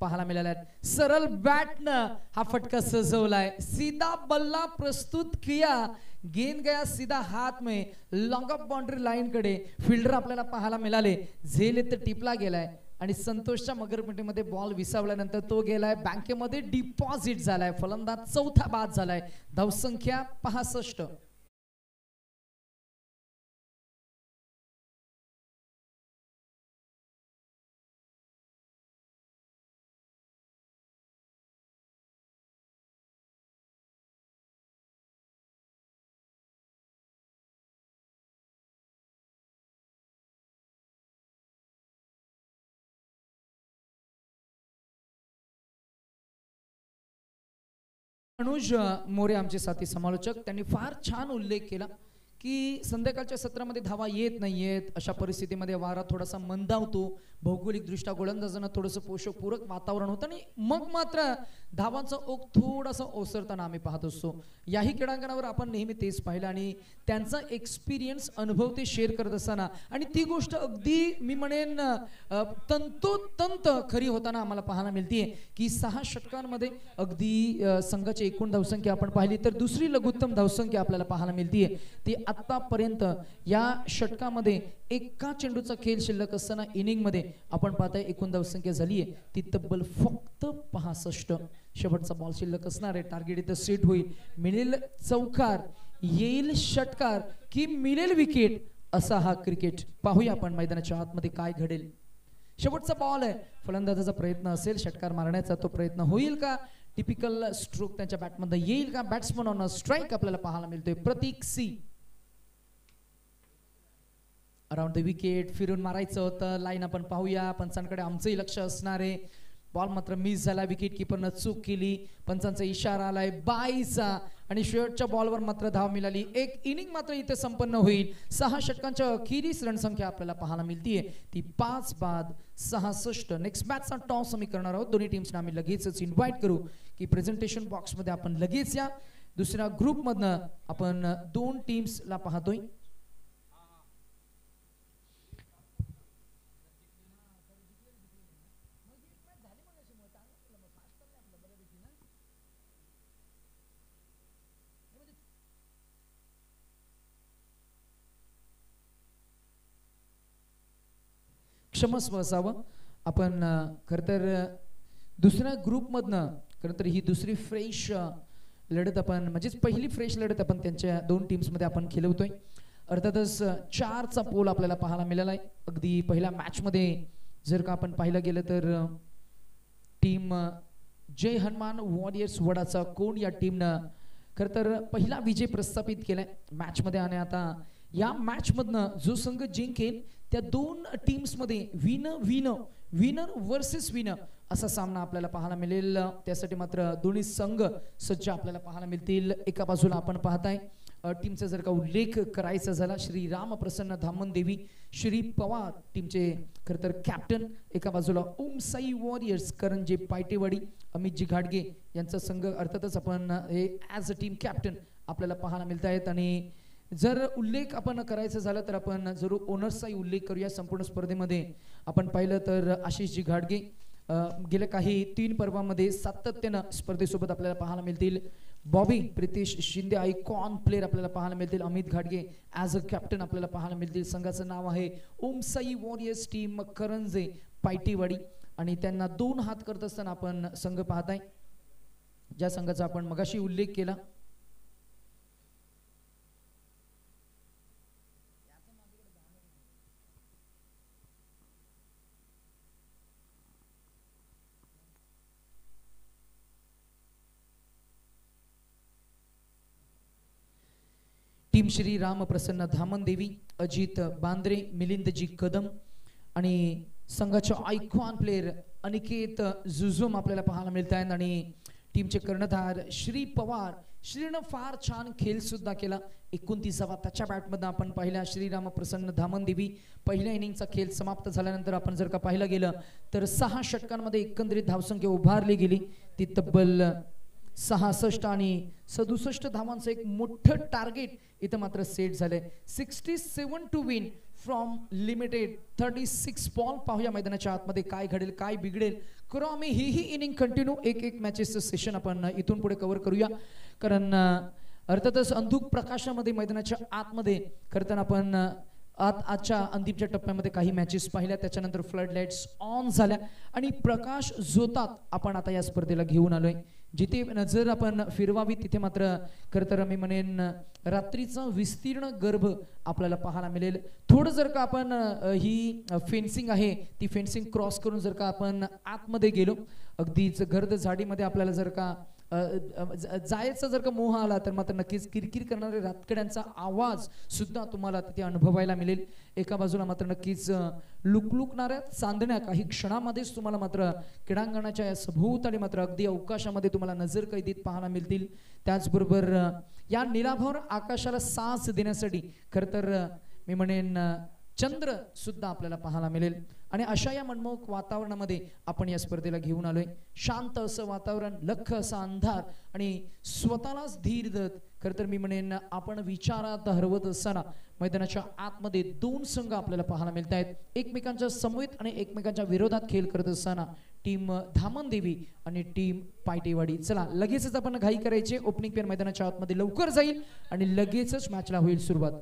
पाहायला मिळाल्या. सरळ बॅटनं हा फटका सजवलाय. सीधा बल्ला प्रस्तुत किया. गेंद गया सीधा हात में लॉंग ऑफ बाउंड्री लाईन कडे. फिल्डर आपल्याला पाहायला मिळाले. झेल येथे टिपला गेलाय आणि संतोषच्या मगरपेटीमध्ये बॉल विसावल्यानंतर तो गेलाय बँकेमध्ये डिपॉझिट झालाय. फलंदाज चौथा बाद झालाय. धावसंख्या 65. अनुज मोरे आमचे साथी समालोचक त्यांनी फार छान उल्लेख केला की संध्याकाळच्या सत्रामध्ये धावा येत नाहीयेत, अशा परिस्थितीमध्ये वारा थोडासा मंदावतो, भौगोलिकदृष्ट्या गोलंदाजांना थोडंसं पोषकपूरक वातावरण होतं आणि मग मात्र धावांचा ओघ थोडासा ओसरताना आम्ही पाहत असतो. याही क्रीडांगणावर आपण नेहमी तेच पाहिलं आणि त्यांचा एक्सपिरियन्स अनुभव ते शेअर करत असताना आणि ती गोष्ट अगदी मी म्हणेन तंतोतंत खरी होताना आम्हाला पाहायला मिळते की 6 षटकांमध्ये अगदी संघाची एकूण धावसंख्या आपण पाहिली तर दुसरी लघुत्तम धावसंख्या आपल्याला पाहायला मिळते. ती आतापर्यंत या षटकामध्ये एका चेंडूचा खेळ शिल्लक असताना इनिंगमध्ये आपण पाहताय एकूण धावसंख्या झाली आहे ती तब्बल फक्त 65. शेवटचा बॉल शिल्लक असणार आहे, टार्गेट इथं सेट होईल, मिळेल चौकार, येईल षटकार की मिळेल विकेट, असा हा क्रिकेट. पाहूया आपण मैदानाच्या आतमध्ये काय घडेल. शेवटचा बॉल आहे, फलंदाजाचा प्रयत्न असेल षटकार मारण्याचा, तो प्रयत्न होईल का, टिपिकल स्ट्रोक त्यांच्या बॅटमध्ये येईल का, बॅट्समन ऑन स्ट्राईक आपल्याला पाहायला मिळतोय प्रतीक सी. अराउंड द विकेट फिरून मारायचं होतं, लाईन आपण पाहूया, पंचांकडे आमचंही लक्ष असणार आहे. बॉल मात्र मिस झाला, विकेट किपरनं चूक केली, पंचांचा इशारा आलाय बाईचा आणि शेवटच्या बॉलवर मात्र धाव मिळाली. एक इनिंग मात्र इथे संपन्न होईल. 6 षटकांच्या अखेरीस रणसंख्या आपल्याला पाहायला मिळतीये ती 5 बाद 66. नेक्स्ट मॅचचा टॉस आम्ही करणार आहोत. दोन्ही टीम्सना आम्ही लगेचच इन्व्हाइट करू की प्रेझेंटेशन बॉक्स मध्ये आपण लगेच या. दुसऱ्या ग्रुप मधनं आपण 2 टीम्सला पाहतोय. क्षमस्व असावं आपण खरं तर दुसऱ्या ग्रुपमधनं खरं तर ही दुसरी फ्रेश लढत आपण म्हणजेच पहिली फ्रेश लढत आपण त्यांच्या 2 टीम्समध्ये आपण खेळवतोय. अर्थातच 4चा पोल आपल्याला पाहायला मिळाला आहे. अगदी पहिल्या मॅचमध्ये जर का आपण पाहिलं गेलं तर टीम जय हनुमान वॉरियर्स वडाचा कोण या टीमनं खरं तर पहिला विजय प्रस्थापित केलाय मॅचमध्ये आणि आता या मॅच मधनं जो संघ जिंकेल त्या 2 टीम्स मध्ये विनर वर्सेस विनर असा सामना आपल्याला पाहायला मिळेल. त्यासाठी मात्र दोन्ही संघ सज्ज आपल्याला पाहायला मिळतील. एका बाजूला आपण पाहताय टीमचा जर का उल्लेख करायचा झाला श्री रामप्रसन्न धामणदेवी श्री पवार टीमचे खरं तर कॅप्टन, एका बाजूला ओम साई वॉरियर्स करंजे पायटेवाडी अमितजी घाडगे यांचा संघ अर्थातच आपण हे ॲज अ टीम कॅप्टन आपल्याला पाहायला मिळत आहेत. आणि जर उल्लेख आपण करायचं झालं तर आपण जरूर ओनर्सचाही उल्लेख करूया. संपूर्ण स्पर्धेमध्ये आपण पाहिलं तर आशिषजी घाडगे गेल्या काही 3 पर्वामध्ये सातत्यानं स्पर्धेसोबत आपल्याला पाहायला मिळतील. बॉबी प्रितेश शिंदे आयकॉन प्लेयर आपल्याला पाहायला मिळतील. अमित घाडगे ॲज अ कॅप्टन आपल्याला पाहायला मिळतील. संघाचं नाव आहे ओम साई वॉरियर्स टीम करंजे पायटेवाडी आणि त्यांना 2 हात करत असताना आपण संघ पाहताय ज्या संघाचा आपण मगाशी उल्लेख केला. टीम श्री रामप्रसन्न धामणदेवी अजित बांद्रे मिलिंदजी कदम आणि संघाचे आयकॉन प्लेयर अनिकेत जुजुम आपल्याला पाहायला मिळत आहेत. आणि टीमचे कर्णधार श्री पवार श्रीनं फार छान खेळ सुद्धा केला. 29वा त्याच्या बॅटमधून आपण पाहिला श्री रामप्रसन्न धामणदेवी पहिल्या इनिंगचा खेळ समाप्त झाल्यानंतर आपण जर का पाहिलं गेलं तर 6 षटकांमध्ये एकंदरीत धावसंख्या उभारली गेली ती तब्बल 66 आणि 67 धावांचं एक मोठं टार्गेट इथं मात्र सेट झालंय. 67 to win from limited 36 ball. पाहूया मैदानाच्या आतमध्ये काय घडेल काय बिघडेल. करू आम्ही ही इनिंग कंटिन्यू एक मॅचेसचं सेशन आपण इथून पुढे कव्हर करूया कारण अर्थातच अंधुक प्रकाशामध्ये मैदानाच्या आतमध्ये खरं तर आपण आजच्या अंतिमच्या टप्प्यामध्ये काही मॅचेस पाहिल्या त्याच्यानंतर फ्लड लाईट्स ऑन झाल्या आणि प्रकाश जोतात आपण आता या स्पर्धेला घेऊन आलोय. जिथे नजर आपण फिरवावी तिथे मात्र खरं तर मी म्हणेन रात्रीचा विस्तीर्ण गर्भ आपल्याला पाहायला मिळेल. थोडं जर का आपण ही फेन्सिंग आहे ती फेन्सिंग क्रॉस करून जर का आपण आतमध्ये गेलो अगदीच गर्द झाडीमध्ये आपल्याला जर का जायचा जर का मोह आला तर मात्र नक्कीच किरकिर करणारे रातकड्यांचा आवाज सुद्धा तुम्हाला तिथे अनुभवायला मिळेल. एका बाजूला मात्र नक्कीच लुकलुकणाऱ्या चांदण्या काही क्षणामध्येच तुम्हाला मात्र क्रीडांगणाच्या या सभोवताली मात्र अगदी अवकाशामध्ये तुम्हाला नजर कैदीत पाहायला मिळतील. त्याचबरोबर या निराभर आकाशाला साथ देण्यासाठी खरं तर मी म्हणेन चंद्र सुद्धा आपल्याला पाहायला मिळेल. आणि अशा या मनमोहक वातावरणामध्ये आपण या स्पर्धेला घेऊन आलोय. शांत असं वातावरण, लख असा अंधार आणि स्वतःलाच धीर देत खरं तर मी म्हणेन आपण विचारात हरवत असताना मैदानाच्या आतमध्ये दोन संघ आपल्याला पाहायला मिळत आहेत. एकमेकांच्या समवेत आणि एकमेकांच्या विरोधात खेळ करत असताना टीम धामणदेवी आणि टीम पायटेवाडी. चला लगेचच आपण घाई करायचे. ओपनिंग पेअर मैदानाच्या आतमध्ये लवकर जाईल आणि लगेचच मॅचला होईल सुरुवात.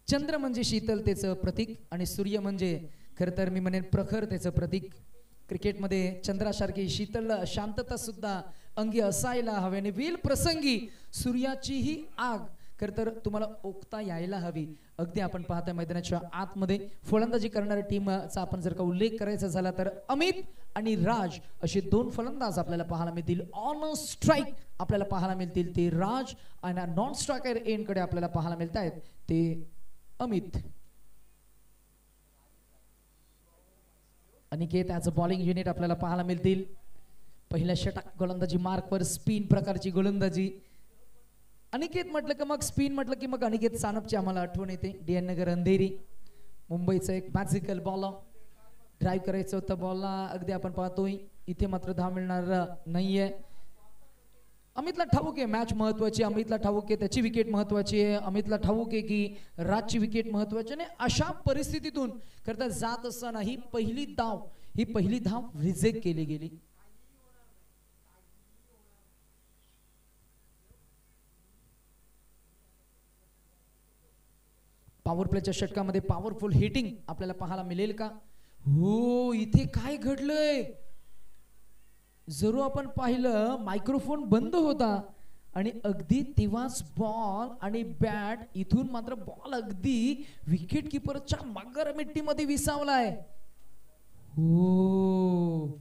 चंद्र म्हणजे शीतलतेचं प्रतीक आणि सूर्य म्हणजे खरं तर मी म्हणेन प्रखरतेचं प्रतीक. क्रिकेटमध्ये चंद्रासारखी शीतल शांतता सुद्धा अंगी असायला हवी आणि वेल प्रसंगी सूर्याचीही आग खरं तर तुम्हाला ओकता यायला हवी. अगदी आपण पाहता मैदानाच्या आतमध्ये फलंदाजी करणाऱ्या टीमचा आपण जर का उल्लेख करायचा झाला तर अमित आणि राज असे दोन फलंदाज आपल्याला पाहायला मिळतील. ऑन स्ट्राईक आपल्याला पाहायला मिळतील ते राज आणि नॉन स्ट्रायकर एंडकडे आपल्याला पाहायला मिळत आहेत ते Amit. Aniket as a bowling unit आपल्याला पाहायला मिळतील. पहिल्या षटक गोलंदाजी मार्कवर स्पिन प्रकारची गोलंदाजी. अनिकेत म्हटलं की मग स्पिन म्हटलं की मग अनिकेत सानपची आम्हाला आठवण येते. DN नगर अंधेरी मुंबईचं एक मॅजिकल बॉलर. ड्राईव्ह करायचं होतं बॉलला, अगदी आपण पाहतोय इथे मात्र धाव मिळणार नाहीये. अमितला ठाऊक आहे मॅच महत्वाची, अमितला ठाऊक आहे त्याची विकेट महत्वाची आहे, अमितला ठाऊक आहे की राजची विकेट महत्वाची आहे. अशा परिस्थितीतून करता जात असताना ही पहिली धाव रिजेक्ट केली गेली. पॉवर प्लेच्या षटकामध्ये पॉवरफुल हिटिंग आपल्याला पाहायला मिळेल का? हो, इथे काय घडलंय जरूर आपण पाहिलं मायक्रोफोन बंद होता आणि अगदी तेव्हाच बॉल आणि बॅट इथून मात्र बॉल अगदी विकेट किपरच्या मगर मिट्टीमध्ये विसावलाय. हो,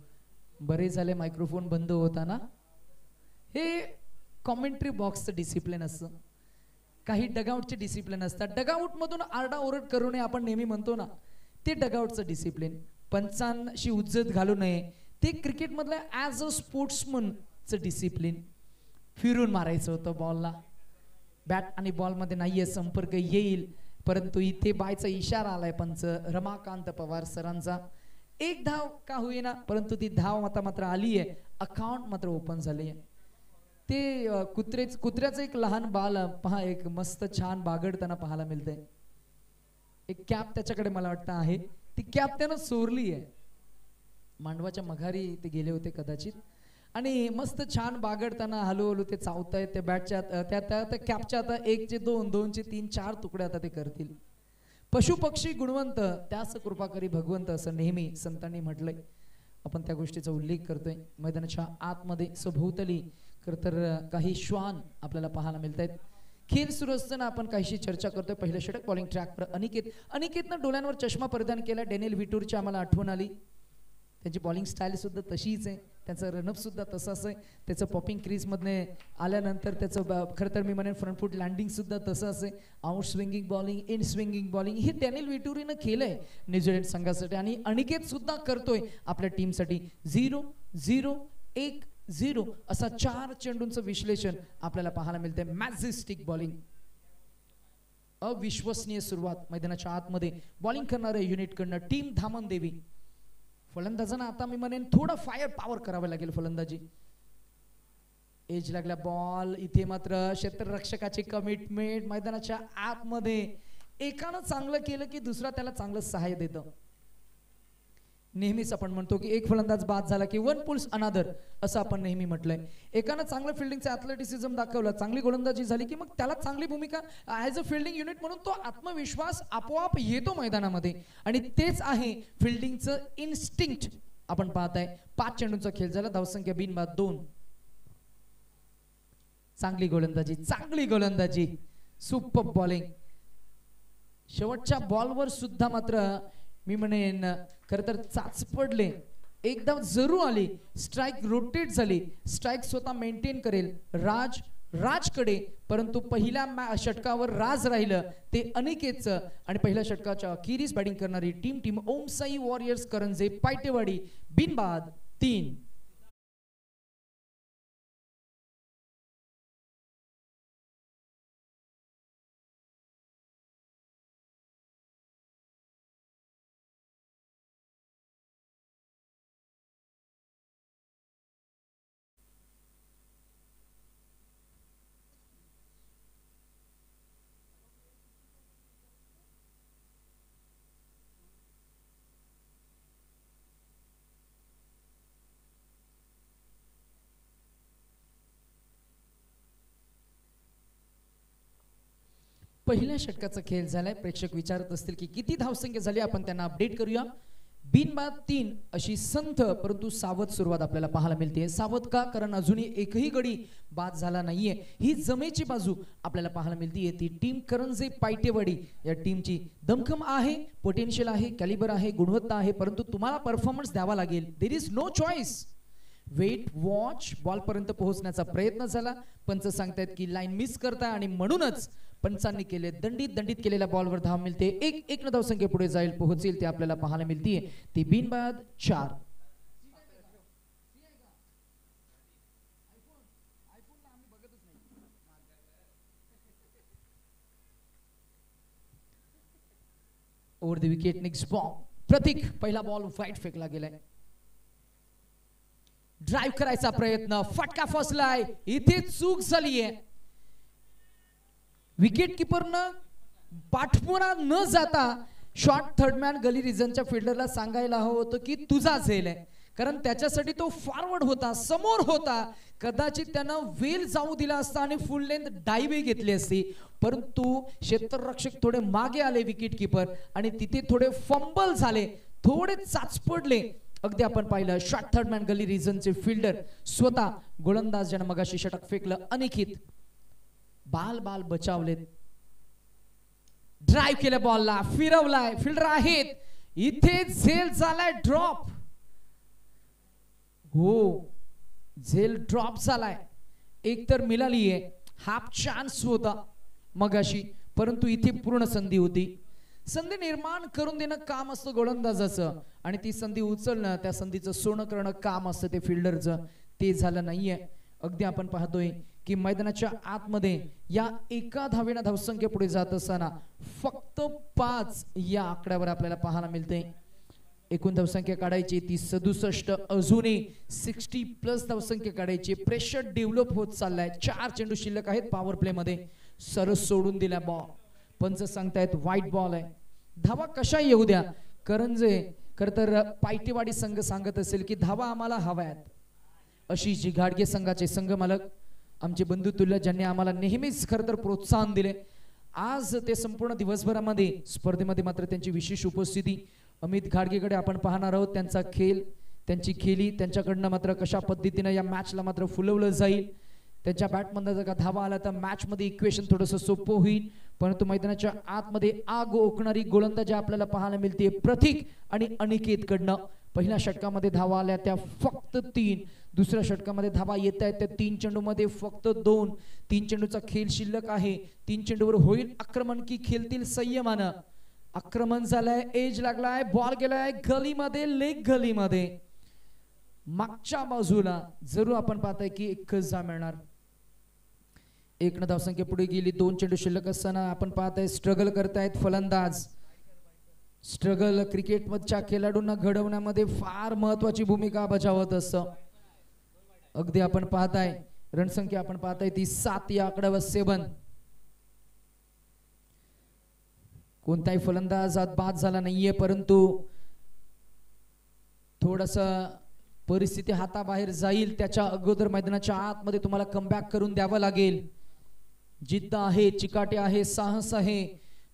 बरे झाले मायक्रोफोन बंद होता ना. हे कॉमेंट्री बॉक्सचं डिसिप्लिन असतं, काही डगआउटचे डिसिप्लिन असतात. डगआउट मधून आरडाओरड करू नये आपण नेहमी म्हणतो ना, ते डगआउटचं डिसिप्लिन. पंचांशी उज्जत घालू नये ते क्रिकेट मधलं ॲज अ स्पोर्ट्समनचं डिसिप्लिन. फिरून मारायचं होतं बॉलला, बॅट आणि बॉलमध्ये नाहीये संपर्क येईल, परंतु इथे बायचा इशारा आलाय पंच रमाकांत पवार सरांचा. एक धाव का होईना परंतु ती धाव मात्र आली आहे. अकाउंट मात्र ओपन झाली आहे. ते कुत्र्याचं एक लहान बाल पहा, एक मस्त छान बागडताना पाहायला मिळतंय. एक कॅप त्याच्याकडे मला वाटतं आहे, ती कॅप त्यानं चोरली आहे. मांडवाच्या मघारी ते गेले होते कदाचित आणि मस्त छान बागडताना हळूहळू ते चावतायत त्या बॅटच्या त्या कॅपच्या आता 1चे 2, 2चे 3, 4 तुकडे आता ते करतील. पशु पक्षी गुणवंत त्यास कृपा करी भगवंत असं नेहमी संतांनी म्हटलंय. आपण त्या गोष्टीचा उल्लेख करतोय. मैदानाच्या आतमध्ये सभोवताली खरं तर काही श्वान आपल्याला पाहायला मिळत आहेत. खेळ सुरू असताना आपण काहीशी चर्चा करतोय. पहिलं षटक बॉलिंग ट्रॅकवर अनिकेतनं डोळ्यांवर चष्मा परिधान केला. डेनियल विटूरची आम्हाला आठवण आली. त्यांची बॉलिंग स्टाईल सुद्धा तशीच आहे, त्याचं रनअप सुद्धा तसंच आहे. त्याचं पॉपिंग क्रीजमधने आल्यानंतर त्याचं खरं तर मी म्हणेन फ्रंट फूट लँडिंग सुद्धा तसंच आहे. Out swinging bowling, in swinging bowling हे डेनियल विटूरीनं केलंय न्यूझीलंड संघासाठी आणि अनिकेत सुद्धा करतोय आपल्या टीमसाठी. 0-0-1-0 असा 4 चेंडूंचं विश्लेषण आपल्याला पाहायला मिळतंय. मॅजेस्टिक बॉलिंग, अविश्वसनीय सुरुवात मैदानाच्या आतमध्ये बॉलिंग करणाऱ्या युनिटकडनं टीम धामणदेवी. फलंदाजांना आता मी म्हणेन थोडं फायर पॉवर करावं लागेल फलंदाजी. एज लागला बॉल, इथे मात्र क्षेत्ररक्षकाची कमिटमेंट. मैदानाच्या आतमध्ये एकानं चांगलं केलं की दुसरा त्याला चांगलं सहाय्य देतं. नेहमीच आपण म्हणतो की एक फलंदाज बाद झाला की वन पुल्स अनादर, असं आपण नेहमी म्हटलंय. एकानं चांगलं फिल्डिंगचं ॲथलेटिसिझम दाखवलं, चांगली गोलंदाजी झाली की मग त्याला चांगली भूमिका ॲज अ फिल्डिंग युनिट म्हणून तो आत्मविश्वास आपोआप येतो मैदानामध्ये. आणि तेच आहे फिल्डिंगचं इन्स्टिंक्ट. आपण पाहताय 5 चेंडूंचा खेळ झाला, धावसंख्या बिनबाद 2. चांगली गोलंदाजी, चांगली गोलंदाजी, सुपर बॉलिंग. शेवटच्या बॉलवर सुद्धा मात्र मी म्हणेन खर तर चाच पडले. एकदम जरूर आली, स्ट्राइक रोटेट झाली, स्ट्राइक स्वतः मेंटेन करेल राजकडे, परंतु पहिल्या षटकावर राज राहिलं ते अनिकेतचं. आणि पहिल्या षटकाच्या अखेरीस बॅटिंग करणारी टीम ओम साई वॉरियर्स करंजे पायटेवाडी, बिनबाद 3. पहिल्या षटकाचा खेळ झालाय. प्रेक्षक विचारत असतील की किती धावसंख्या झाली, आपण त्यांना अपडेट करूया. बिनबाद 3 अशी संथ परंतु सावध सुरुवात आपल्याला पाहायला मिळते. सावध का? कारण अजूनही एकही गडी बाद झाला नाहीये. ही जमेची बाजू आपल्याला पाहायला मिळते. ती टीम करंजे पायटेवाडी या टीमची दमखम आहे, पोटेन्शियल आहे, कॅलिबर आहे, गुणवत्ता आहे, परंतु तुम्हाला परफॉर्मन्स द्यावा लागेल. There is no choice. Wait watch. Ball पर्यंत पोहोचण्याचा प्रयत्न झाला, पंच सांगतायत की लाईन मिस करताय आणि म्हणूनच पंचांनी केले दंडित केलेल्या बॉलवर धाव मिळते. एक धावसंख्या पुढे जाईल, पोहोचेल ते आपल्याला पाहायला मिळते. ती बिनबाद 4. Over the wicket next ball. Pratik, पहिला बॉल वाईट फेकला गेलाय. ड्राइव्ह करायचा प्रयत्न, फटका फसलाय, इथे चूक झालीये. विकेट कीपरनं पाठपुरा न जाता शॉर्ट थर्डमॅन गली रिजनच्या फिल्डरला सांगायला हवं होतं की तुझा झेल आहे, कारण त्याच्यासाठी तो फॉरवर्ड होता, समोर होता. कदाचित त्यानं वेल जाऊ दिला असता आणि फुल लेंथ डाईव्ह घेतली असती, परंतु क्षेत्ररक्षक थोडे मागे आले विकेट कीपर आणि तिथे थोडे फंबल झाले, थोडे चाचपडले. अगदी आपण पाहिलं शॉर्ट थर्डमॅन गली रिजनचे फिल्डर स्वतः गोलंदाज ज्यानं मगाशी षटक फेकलं अनिकेत, बाल बचावलेत. ड्राइव्ह केल्या बॉलला, फिरवलाय, फिल्डर आहेत, इथे झेल झालाय ड्रॉप. हो, झेल ड्रॉप झालाय. एक तर मिळालीये, हाफ चान्स होता मगाशी, परंतु इथे पूर्ण संधी होती. संधी निर्माण करून देणं काम असतं गोलंदाजाचं आणि ती संधी उचलणं, त्या संधीचं सोनं करणं काम असतं ते फिल्डरचं. ते झालं नाहीये. अगदी आपण पाहतोय की मैदानाच्या आतमध्ये या एका धावेनं धावसंख्या पुढे जात असताना फक्त 5 या आकड्यावर आपल्याला पाहायला मिळते. एकूण धावसंख्या काढायची ती 67, अजूनही 60+ धावसंख्या काढायची. प्रेशर डेव्हलप होत चाललाय. 4 चेंडू शिल्लक आहेत पॉवर प्ले मध्ये. सरस सोडून दिला बॉल. पंच सांगतायत वाईट बॉल आहे. धावा कशा येऊ द्या, करंजे खरं तर पायटेवाडी संघ सांगत असेल की धावा आम्हाला हव्यात, अशी जी घाडगे संघाचे संघ मालक आमचे बंधू तुल्य, ज्यांनी आम्हाला नेहमीच खरं तर प्रोत्साहन दिले. आज ते संपूर्ण दिवसभरामध्ये स्पर्धेमध्ये मात्र त्यांची विशेष उपस्थिती. अमित घाडगेकडे आपण पाहणार आहोत. त्यांचा खेळ, त्यांची खेळी, त्यांच्याकडनं मात्र कशा पद्धतीनं या मॅचला मात्र फुलवलं जाईल. त्यांच्या बॅटमधनं जर का धावा आला तर मॅच मध्ये इक्वेशन थोडंसं सोपं होईल, परंतु मैदानाच्या आतमध्ये आग ओकणारी गोलंदाजी आपल्याला पाहायला मिळते प्रतीक आणि अनिकेत कडनं. पहिल्या षटकामध्ये धावा आल्या त्या फक्त 3, दुसऱ्या षटकामध्ये धावा येत आहेत त्या 3 चेंडूमध्ये फक्त 2. 3 चेंडूचा खेळ शिल्लक आहे. 3 चेंडूवर होईल आक्रमण की खेळतील संयमानं. आक्रमण झालंय, एज लागलाय, बॉल गेलाय गलीमध्ये, लेग गलीमध्ये. मागच्या बाजूला जरूर आपण पाहताय की एकच जा मिळणार. 1 धावसंख्या पुढे गेली. 2 चेंडू शिल्लक असताना आपण पाहताय स्ट्रगल करतायत फलंदाज. स्ट्रगल क्रिकेट मधच्या खेळाडूंना घडवण्यामध्ये फार महत्वाची भूमिका बजावत असतं. अगदी आपण पाहताय रणसंख्या आपण पाहताय ती 7 या आकड्यावर 7. कोणताही फलंदाज आज बाद झाला नाहीये, परंतु थोडस परिस्थिती हाताबाहेर जाईल त्याच्या अगोदर मैदानाच्या आतमध्ये तुम्हाला कमबॅक करून द्यावं लागेल. जिद्द आहे, चिकाटी आहे, साहस आहे,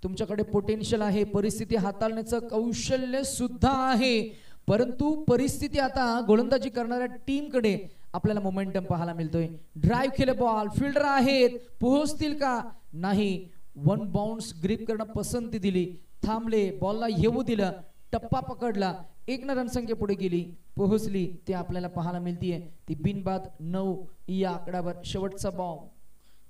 तुमच्याकडे पोटेन्शियल आहे, परिस्थिती हाताळण्याचं कौशल्य सुद्धा आहे, परंतु परिस्थिती आता गोलंदाजी करणाऱ्या टीम कडे आपल्याला मोमेंटम पाहायला मिळतोय. ड्राइव्ह केले बॉल, फिल्डर आहेत, पोहोचतील का नाही. वन बाउंस ग्रिप करणं पसंती दिली, थांबले, बॉलला येऊ दिलं, टप्पा पकडला, 1 रनसंख्या पुढे गेली, पोहोचली, ते आपल्याला पाहायला मिळतीये. ती बिनबाद 9 या आकड्यावर शेवटचा बॉल.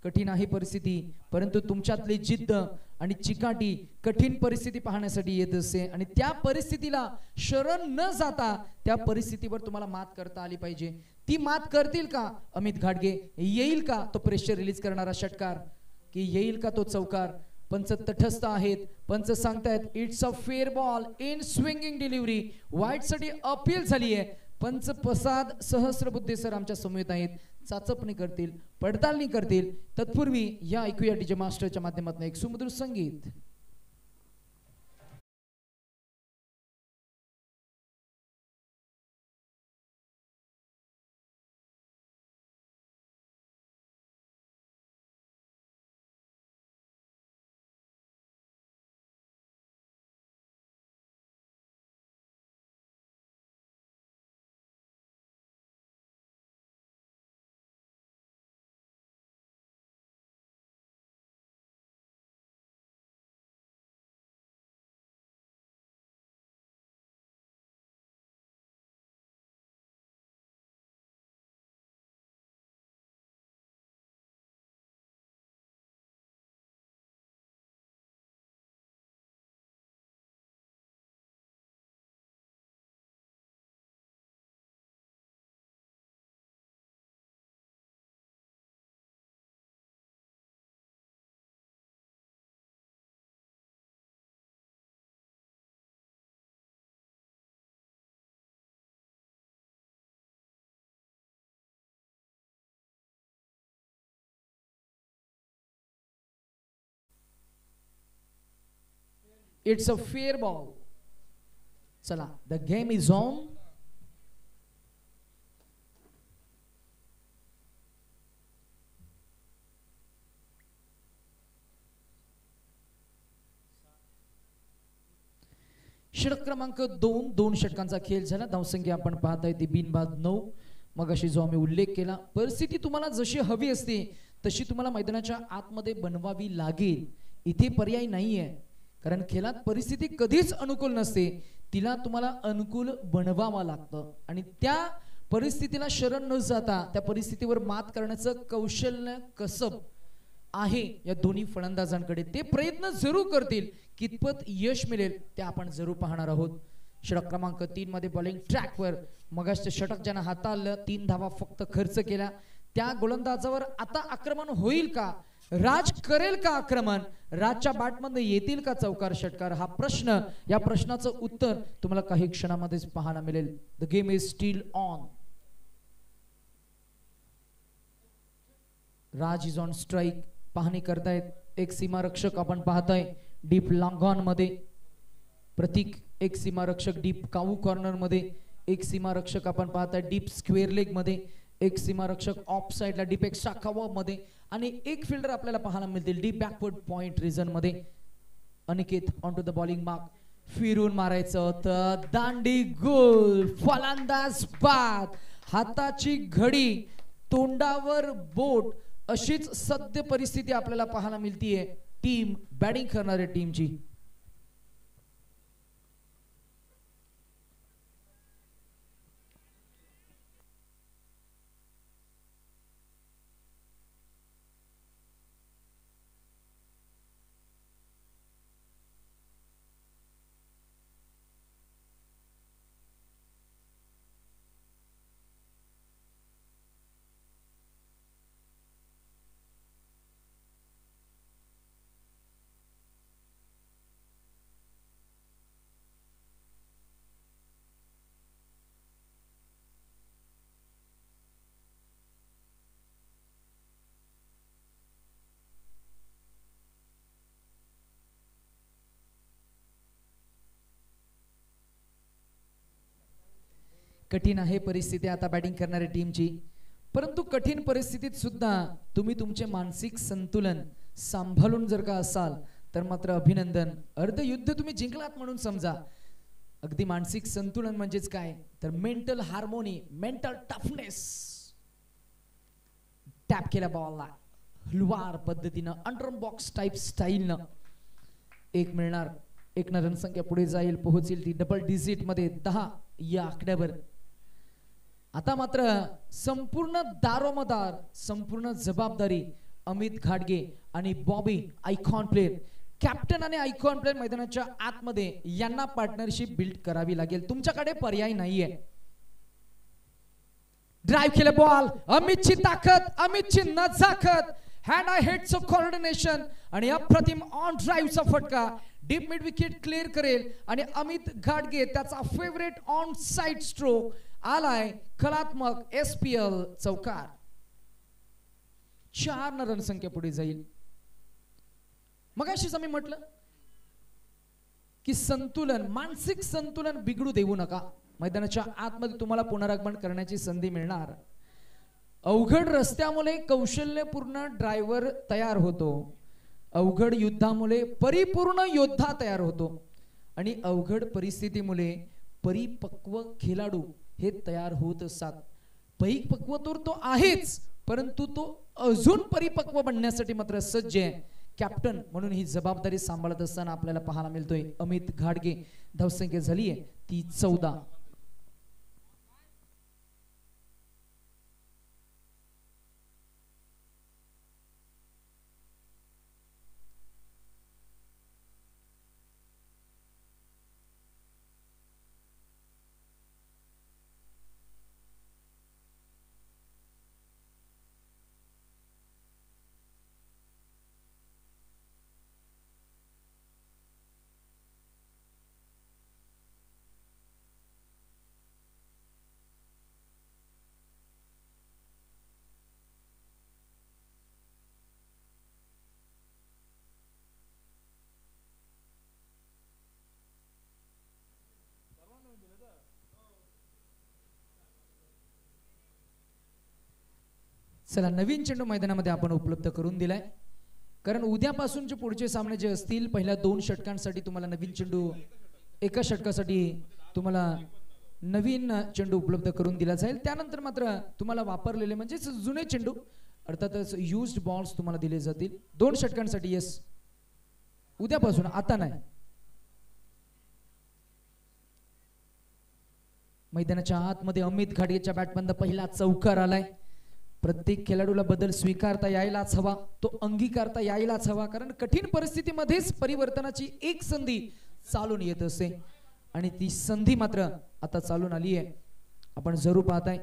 कठीण आहे परिस्थिती, परंतु तुमच्यातली जिद्द आणि चिकाटी कठीण परिस्थिती पाहण्यासाठी येत असते आणि त्या परिस्थितीला शरण न जाता त्या परिस्थितीवर तुम्हाला मात करता आली पाहिजे. ती मात करतील का अमित घाटगे? येईल का तो प्रेशर रिलीज करणारा षटकार, की येईल का तो चौकार? पंच तटस्थ आहेत, पंच सांगतायत it's a fair ball in swinging delivery. वाईट साठी अपील झाली आहे. पंच प्रसाद सहस्रबुद्धे सर आमच्या समवेत आहेत, चाचपणी करतील, पडताळणी करतील. तत्पूर्वी या ऐकूया डीजे मास्टरच्या माध्यमातून एक सुमधुर संगीत. It's a fair ball. चला, द गेम इज ऑन. षटक क्रमांक 2 षटकांचा खेळ झाला. धावसंख्या आपण पाहताय ती बिनबाद 9. मग अशी जो आम्ही उल्लेख केला, परिस्थिती तुम्हाला जशी हवी असते तशी तुम्हाला मैदानाच्या आतमध्ये बनवावी लागेल. इथे पर्याय नाहीये, कारण खेळात परिस्थिती कधीच अनुकूल नसते, तिला तुम्हाला अनुकूल बनवावा लागतं आणि त्या परिस्थितीला शरण न जाता त्या परिस्थितीवर मात करण्याचं कौशल्य कसब आहे या दोन्ही फलंदाजांकडे. ते प्रयत्न जरूर करतील, कितपत यश मिळेल ते आपण जरूर पाहणार आहोत. षटक क्रमांक 3 मध्ये बॉलिंग ट्रॅकवर मगाशचे षटक ज्यानं हाताळलं, 3 धावा फक्त खर्च केला, त्या गोलंदाजावर आता आक्रमण होईल का? राज करेल का आक्रमण? राजच्या बॅटमध्ये येतील का चौकार षटकार? हा प्रश्न, या प्रश्नाचं उत्तर तुम्हाला काही क्षणामध्येच पाहायला मिळेल. The game is steel on. Raj is on strike. पाहणी करतायत एक सीमारक्षक आपण पाहताय डीप लॉंग ऑन मध्ये, प्रतीक एक सीमारक्षक डीप काऊ कॉर्नर मध्ये, एक सीमारक्षक आपण पाहताय डीप स्क्वेअर लेग मध्ये, एक सीमारक्षक ऑफ साइडला डीप एक्स्ट्रा कव्हर मध्ये आणि एक फिल्डर आपल्याला पाहायला मिळतील डीप बॅकवर्ड पॉइंट रिजन मध्ये. Aniket on to the bowling mark. फिरून मारायचं तर दांडी गोल. फलंदाज बाद. हाताची घडी, तोंडावर बोट, अशीच सद्य परिस्थिती आपल्याला पाहायला मिळतीये टीम बॅटिंग करणाऱ्या टीमची. कठीण आहे परिस्थिती आता बॅटिंग करणाऱ्या टीमची, परंतु कठीण परिस्थितीत सुद्धा तुम्ही तुमचे मानसिक संतुलन सांभाळून जर का असाल तर मात्र अभिनंदन. अर्ध युद्ध तुम्ही जिंकलात म्हणून समजा. अगदी मानसिक संतुलन म्हणजेच काय तर mental harmony, mental toughness. Tap केला बॉलला हलवार पद्धतीनं अंडर बॉक्स टाइप स्टाईलनं एक मिळणार. एक रन संख्या पुढे जाईल, पोहोचेल ती डबल डिजिट मध्ये 10 या आकड्यावर. आता मात्र संपूर्ण दारोमदार, संपूर्ण जबाबदारी अमित घाटगे आणि बॉबी आयकॉन प्लेयर, कॅप्टन आणि आयकॉन प्लेयर मैदानाच्या आतमध्ये यांना पार्टनरशिप बिल्ड करावी लागेल. तुमच्याकडे पर्याय नाहीये. ड्राइव्ह केले बॉल, अमितची ताकद, अमितची नजाकत, हँड आय हेडचं कोऑर्डिनेशन आणि अप्रतिम ऑन ड्राइव्हचा फटका डीप मिड विकेट क्लिअर करेल आणि अमित घाटगे त्याचा फेवरेट ऑन साइड स्ट्रोक आलाय कलात्मक SPL चौकार. 4 रन संख्या पुढे जाईल. मगाशीच आम्ही म्हटलं की संतुलन, मानसिक संतुलन बिघडू देऊ नका. मैदानाच्या आतमध्ये तुम्हाला पुनरागमन करण्याची संधी मिळणार. अवघड रस्त्यामुळे कौशल्यपूर्ण ड्रायव्हर तयार होतो, अवघड युद्धामुळे परिपूर्ण योद्धा तयार होतो आणि अवघड परिस्थितीमुळे परिपक्व खेळाडू हे तयार होत असतात. परिपक्व तर तो आहेच, परंतु तो अजून परिपक्व बनण्यासाठी मात्र सज्ज आहे. कॅप्टन म्हणून ही जबाबदारी सांभाळत असताना आपल्याला पाहायला मिळतोय अमित घाटगे. धावसंख्या झाली आहे ती 14. चला, नवीन चेंडू मैदानामध्ये आपण उपलब्ध करून दिलाय, कारण उद्यापासूनचे पुढचे सामने जे असतील पहिल्या 2 षटकांसाठी तुम्हाला नवीन चेंडू, एका षटकासाठी तुम्हाला नवीन चेंडू उपलब्ध करून दिला जाईल. त्यानंतर मात्र तुम्हाला वापरलेले म्हणजेच जुने चेंडू अर्थातच युज्ड बॉल्स तुम्हाला दिले जातील 2 षटकांसाठी. यस, उद्यापासून, आता नाही. मैदानाच्या आतमध्ये अमित घाटगेच्या बॅटमधून पहिला चौकार आलाय. प्रत्येक खेळाडूला बदल स्वीकारता यायलाच हवा, तो अंगीकारता यायलाच हवा, कारण कठीण परिस्थितीमध्येच परिवर्तनाची एक संधी चालून येत असते आणि ती संधी मात्र आता चालून आली आहे. आपण जरूर पाहताय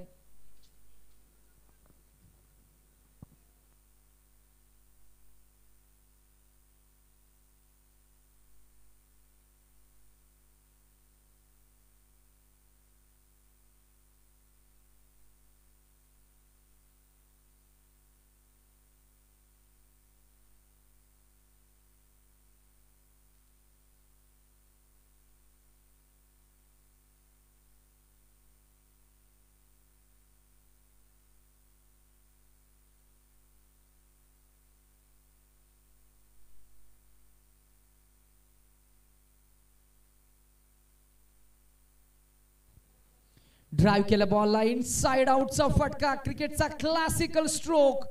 ड्राइव्ह केला बॉलला, इनसाइड आउटचा फटका, क्रिकेटचा क्लासिकल स्ट्रोक.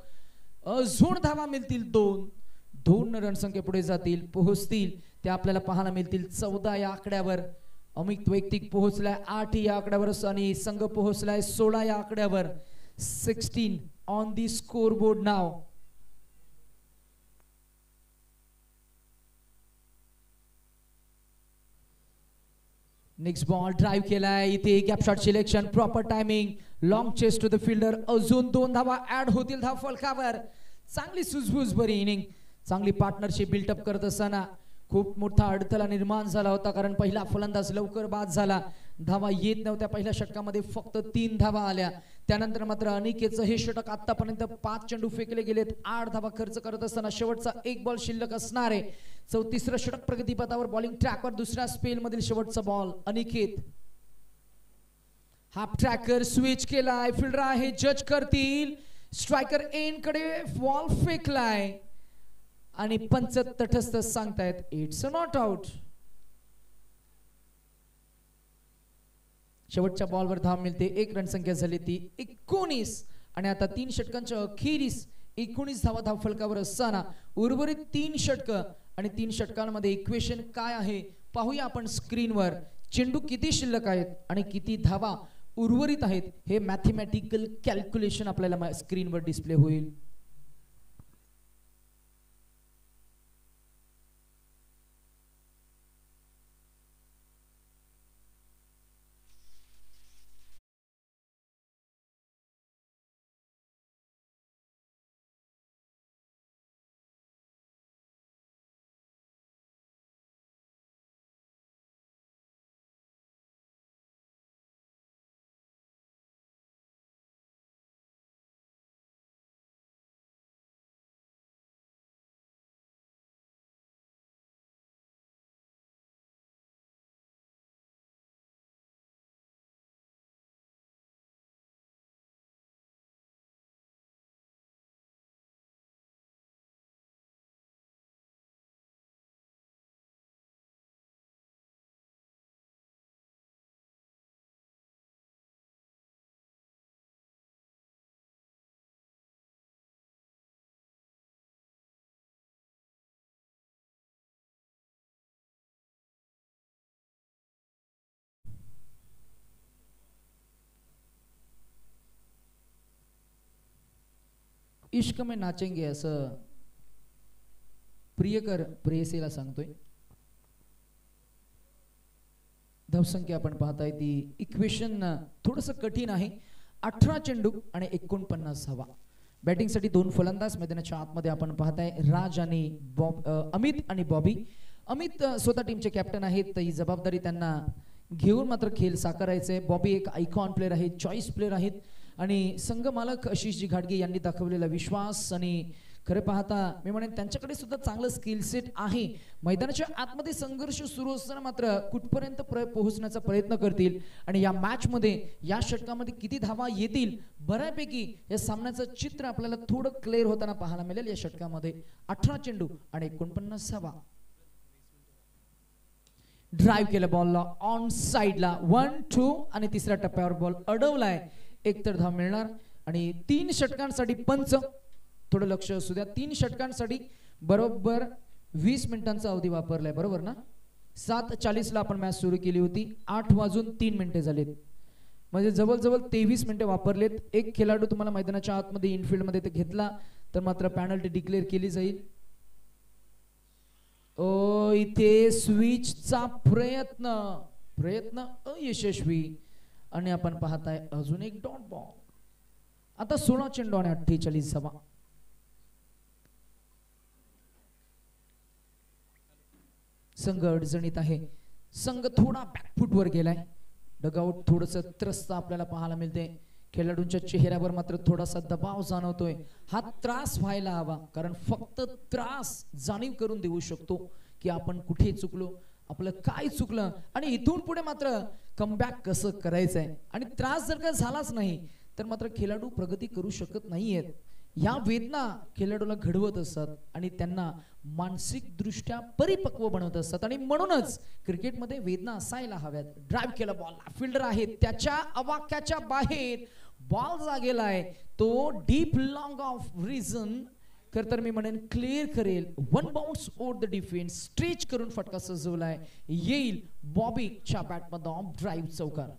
अजून धावा मिळतील 2 रन संख्या पुढे जातील, पोहोचतील ते आपल्याला पाहायला मिळतील 14 या आकड्यावर. अमित वैयक्तिक पोहोचलाय 8 या आकड्यावर आणि संघ पोहोचलाय 16 या आकड्यावर. 16 ऑन दी स्कोर बोर्ड नाव. नेक्स्ट बॉल ड्राइव्ह केलाय, इथे gap shot selection, proper timing, long chase to the fielder. अजून 2 धावा ऍड होतील धाव फलकावर. चांगली सुझबुझ बरी इनिंग, चांगली पार्टनरशिप बिल्टअप करत असताना खूप मोठा अडथळा निर्माण झाला होता, कारण पहिला फलंदाज लवकर बाद झाला, धावा येत नव्हत्या. पहिल्या षटकामध्ये फक्त 3 धावा आल्या. त्यानंतर मात्र अनिकेतचं हे षटक आतापर्यंत 5 चेंडू फेकले गेलेत, 8 धावा खर्च करत असताना शेवटचा 1 बॉल शिल्लक असणार आहे. 34रं षटक प्रगतीपथावर, बॉलिंग ट्रॅकवर दुसऱ्या स्पेल मधील शेवटचा ball. Aniket half tracker switch केलाय, फिल्डर आहे जज करतील, स्ट्रायकर एंड कडे बॉल फेकलाय आणि पंच तटस्थ सांगतायत इट्स अ नॉट आउट. शेवटच्या बॉलवर धाव मिळते, 1 रन संख्या झाली ती 19 आणि आता 3 षटकांच्या अखेरीस 19 धावा फलकावर असताना उर्वरित 3 षटक आणि 3 षटकांमध्ये इक्वेशन काय आहे पाहूया आपण स्क्रीनवर. चेंडू किती शिल्लक आहेत आणि किती धावा उर्वरित आहेत हे मॅथमॅटिकल कॅल्क्युलेशन आपल्याला स्क्रीनवर डिस्प्ले होईल. इश्क में नाचेंगे असं प्रियकर प्रेयसीला सांगतोय. धावसंख्या आपण पाहताय ती इक्वेशन थोडंसं कठीण आहे. 18 चेंडू आणि 49 धावा. बॅटिंग साठी 2 फलंदाज मैदानाच्या आतमध्ये आपण पाहताय राज आणि अमित आणि बॉबी. अमित स्वतः टीमचे कॅप्टन आहेत, ही जबाबदारी त्यांना घेऊन मात्र खेळ साकारायचे. बॉबी एक आयकॉन प्लेअर आहे, चॉईस प्लेअर आहेत आणि संघ मालक आशिषजी घाटगे यांनी दाखवलेला विश्वास आणि खरे पाहता मी म्हणेन त्यांच्याकडे सुद्धा चांगलं स्किल सेट आहे. मैदानाच्या आतमध्ये संघर्ष सुरू असताना मात्र कुठपर्यंत पोहोचण्याचा प्रयत्न करतील आणि या मॅच मध्ये या षटकामध्ये किती धावा येतील बऱ्यापैकी या सामन्याचं चित्र आपल्याला थोडं क्लिअर होताना पाहायला मिळेल. या षटकामध्ये 18 चेंडू आणि 49 धावा. ड्राइव्ह केलं बॉलला ऑन साइडला 1-2 आणि तिसऱ्या टप्प्यावर बॉल अडवलाय. 1 तर धाव मिळणार आणि 3 षटकांसाठी पंच थोडं लक्ष असू द्या. 3 षटकांसाठी बरोबर 20 मिनिटांचा अवधी वापरलाय, बरोबर ना? 7:40 ला आपण मॅच सुरू केली होती, 8:03 झालेत म्हणजे जवळजवळ 23 मिनिटे वापरलेत. एक खेळाडू तुम्हाला मैदानाच्या आतमध्ये इनफिल्ड मध्ये ते घेतला तर मात्र पेनल्टी डिक्लेअर केली जाईल. ओ इथे स्विचचा प्रयत्न अयशस्वी आणि आपण पाहताय अजून एक डॉट बॉल. आता 16 चेंडू आणि 48 धावा. संघ अडचणीत आहे. संघ थोडा बॅकफुट वर गेलाय. डगआउट थोडस त्रस्त आपल्याला पाहायला मिळते. खेळाडूंच्या चेहऱ्यावर मात्र थोडासा दबाव जाणवतोय. हा त्रास व्हायला हवा, कारण फक्त त्रास जाणीव करून देऊ शकतो की आपण कुठे चुकलो, आपलं काय चुकलं आणि इथून पुढे मात्र कमबॅक कसं करायचंय. आणि त्रास जर का झालाच नाही तर मात्र खेळाडू प्रगती करू शकत नाहीयेत. या वेदना खेळाडूला घडवत असतात आणि त्यांना मानसिक दृष्ट्या परिपक्व बनवत असतात आणि म्हणूनच क्रिकेटमध्ये वेदना असायला हव्यात. ड्राइव्ह केला बॉल, फिल्डर आहे त्याच्या अवाक्याच्या बाहेर, बॉल जागेलाय तो डीप लॉंग ऑफ रिझन तर मी म्हणेन क्लिअर करेल. 1 bounce over the defence, stretch करून फटका सजवलाय, येईल बॉबीच्या बॅटमध्ये ऑफ ड्राइव्ह चौकार.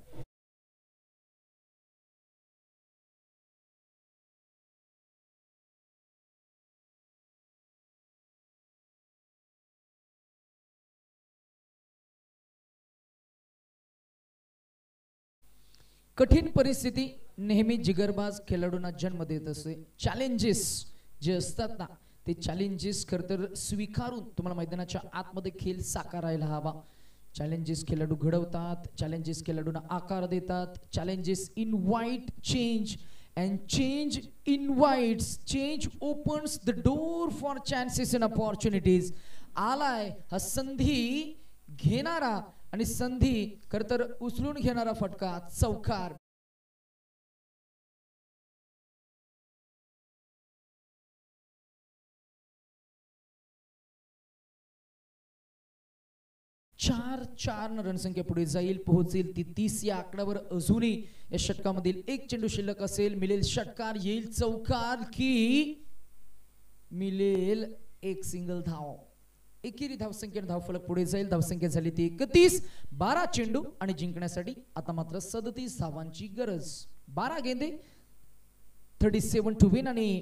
कठीण परिस्थिती नेहमी जिगरबाज खेळाडूंना जन्म देत असते. चॅलेंजेस जे असतात ना ते चॅलेंजेस खरतर स्वीकारून तुम्हाला मैदानाच्या आतमध्ये खेळ साकारायला हवा. चॅलेंजेस खेळाडू घडवतात, चॅलेंजेस खेळाडूंना आकार देतात. Challenges invite change and change invites, change opens the door for chances and opportunities. आलाय हा संधी घेणारा आणि संधी खरतर उचलून घेणारा फटका चौकार. 4-4 रणसंख्या पुढे जाईल, पोहोचेल ती 30 या आकड्यावर. अजूनही या षटकामधील एक चेंडू शिल्लक असेल. मिळेल षटकार, येईल चौकार की मिळेल एक सिंगल धाव. एकेरी धावसंख्येने धावफलक पुढे जाईल. धावसंख्या झाली ती 31. 12 चेंडू आणि जिंकण्यासाठी आता मात्र 37 धावांची गरज. 12 गेंदे, 37 टू विन. आणि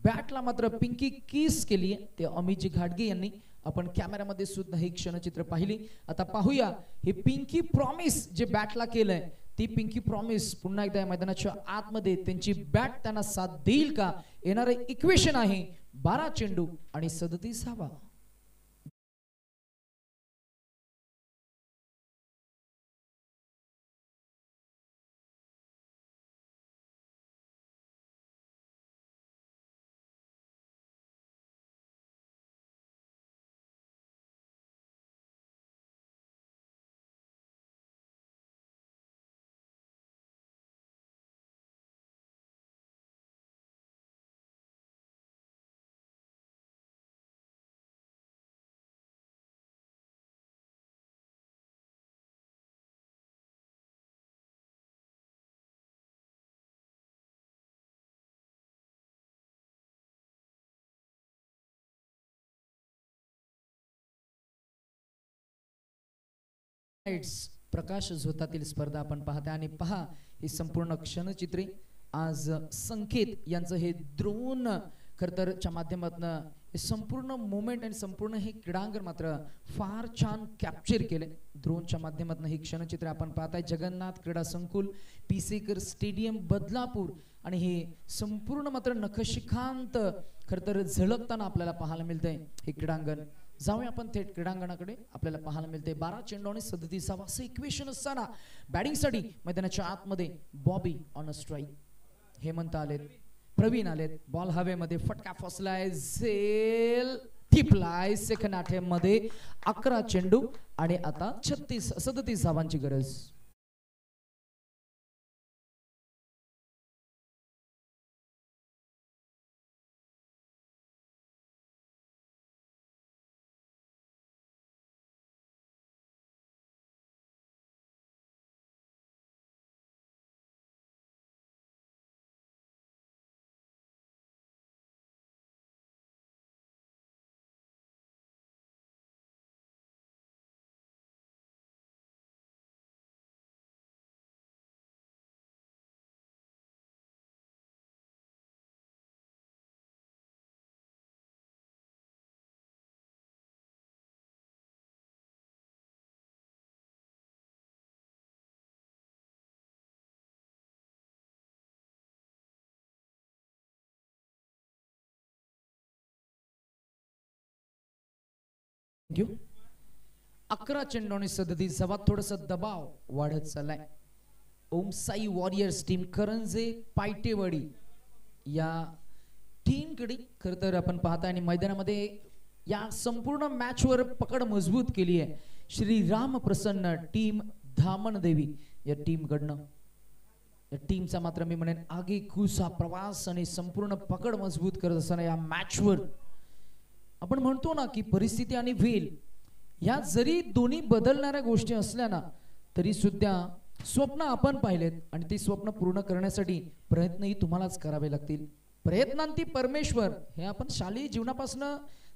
बॅटला मात्र पिंकी किस केली ते अमितजी घाटगे यांनी. आपण कॅमेऱ्यामध्ये सुद्धा हे क्षणचित्र पाहिली. आता पाहूया हे पिंकी प्रॉमिस जे बॅटला केलंय, ती पिंकी प्रॉमिस पुन्हा एकदा या मैदानाच्या आतमध्ये त्यांची बॅट त्यांना साथ देईल का. येणारे इक्वेशन आहे 12 चेंडू आणि 37 धावा. प्रकाश झोतातील स्पर्धा आपण पाहता आणि पहा ही संपूर्ण क्षणचित्रे. आज संकेत यांचं हे ड्रोन खरतरच्या माध्यमातून हे संपूर्ण मोमेंट आणि संपूर्ण हे क्रीडांगण मात्र फार छान कॅप्चर केले. ड्रोनच्या माध्यमातून ही क्षणचित्रे आपण पाहताय. जगन्नाथ क्रीडा संकुल, पिसेकर स्टेडियम, बदलापूर आणि हे संपूर्ण मात्र नखशिखांत खरतर झळकताना आपल्याला पाहायला मिळतंय हे क्रीडांगण. जाऊया आपण थेट क्रीडांगणाकडे. आपल्याला पाहायला मिळते 12 चेंडू आणि 37 असं इक्वेशन असताना बॅटिंगसाठी मैदानाच्या आतमध्ये Bobby on a strike. Hemant आलेत, प्रवीण आलेत. बॉल हवेमध्ये, फटका फसलाय, झेल टिपलाय. सेकंड अटेम्प्ट मध्ये 11 चेंडू आणि आता 37 धावांची गरज. थँक्यू. 11 चेंडू आणि 37 धावा. थोडासा दबाव वाढत चाललाय. ओम साई वॉरियर्स टीम करंजे पायटेवाडी या टीमकडे खरं तर आपण पाहता आणि मैदानामध्ये या संपूर्ण मॅचवर पकड मजबूत केली आहे श्री राम प्रसन्न टीम धामणदेवी या टीमकडनं. या टीमचा मात्र मी म्हणेन आगेकूच हा प्रवास आणि संपूर्ण पकड मजबूत करत असताना या मॅचवर आपण म्हणतो ना की परिस्थिती आणि वेळ या जरी दोन्ही बदलणाऱ्या गोष्टी असल्या ना तरी सुद्धा स्वप्न आपण पाहिलेत आणि ती स्वप्न पूर्ण करण्यासाठी प्रयत्नही तुम्हालाच करावे लागतील. प्रयत्नांती परमेश्वर हे आपण शालेय जीवनापासून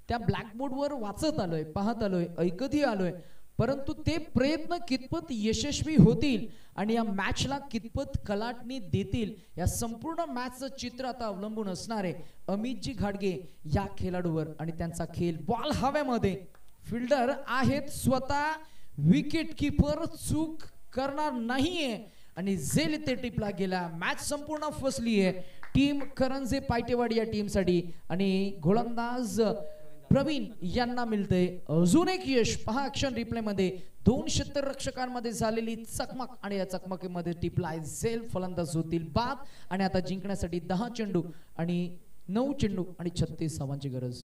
त्या ब्लॅकबोर्डवर वाचत आलोय, पाहत आलोय, ऐकतही आलोय. परंतु ते प्रयत्न कितपत यशस्वी होतील आणि या मॅचला कितपत कलाटणी देतील या संपूर्ण मॅचचं चित्र आता अवलंबून असणार आहे अमितजी घाटगे या खेळाडूवर आणि त्यांचा खेळ. बॉल हवेमध्ये, फिल्डर आहेत स्वतः, विकेट किपर चूक करणार नाहीये आणि झेल ते टिपला गेला. मॅच संपूर्ण फसली आहे टीम करंजे पायटेवाडी या टीमसाठी आणि गोलंदाज प्रवीण यांना मिळते अजून एक यश. पहा ॲक्शन रिप्ले मध्ये 2 क्षेत्ररक्षकांमध्ये झालेली चकमक आणि या चकमकीमध्ये टिपलाय झेल. फलंदाज होतील बाद आणि आता जिंकण्यासाठी 10 चेंडू आणि 9 चेंडू आणि 36 धावांची गरज.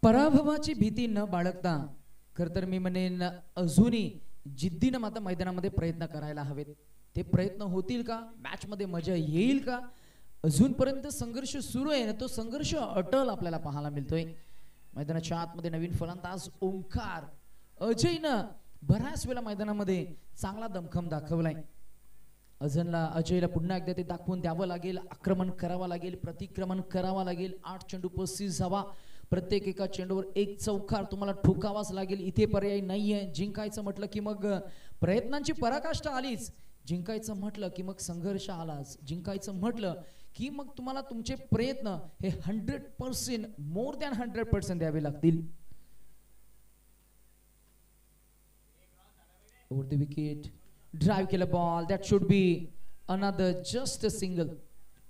पराभवाची भीती न बाळगता खर तर मी म्हणेन अजूनही जिद्दीनं मात्र मैदानामध्ये प्रयत्न करायला हवेत. ते प्रयत्न होतील का? मॅच मध्ये मजा येईल का? अजूनपर्यंत संघर्ष सुरू आहे ना, तो संघर्ष अटल आपल्याला पाहायला मिळतोय. मैदानाच्या आतमध्ये नवीन फलंदाज ओंकार अजयनं बऱ्याच वेळा मैदानामध्ये चांगला दमखम दाखवलाय. अजयला पुन्हा एकदा ते दाखवून द्यावं लागेल, आक्रमण करावं लागेल, प्रतिक्रमण करावं लागेल. 8 चेंडू 35 धावा, प्रत्येक एका चेंडूवर एक चौकार तुम्हाला ठोकावाच लागेल. इथे पर्याय नाहीये. जिंकायचं म्हटलं की मग प्रयत्नांची पराकाष्ठा आलीच, जिंकायचं म्हटलं की मग संघर्ष आलाच, जिंकायचं म्हटलं की मग तुम्हाला तुमचे प्रयत्न हे 100% मोर दॅन 100% द्यावे लागतील. ओव्हर द विकेट, ड्राइव्ह केला ball, that should be another just a single.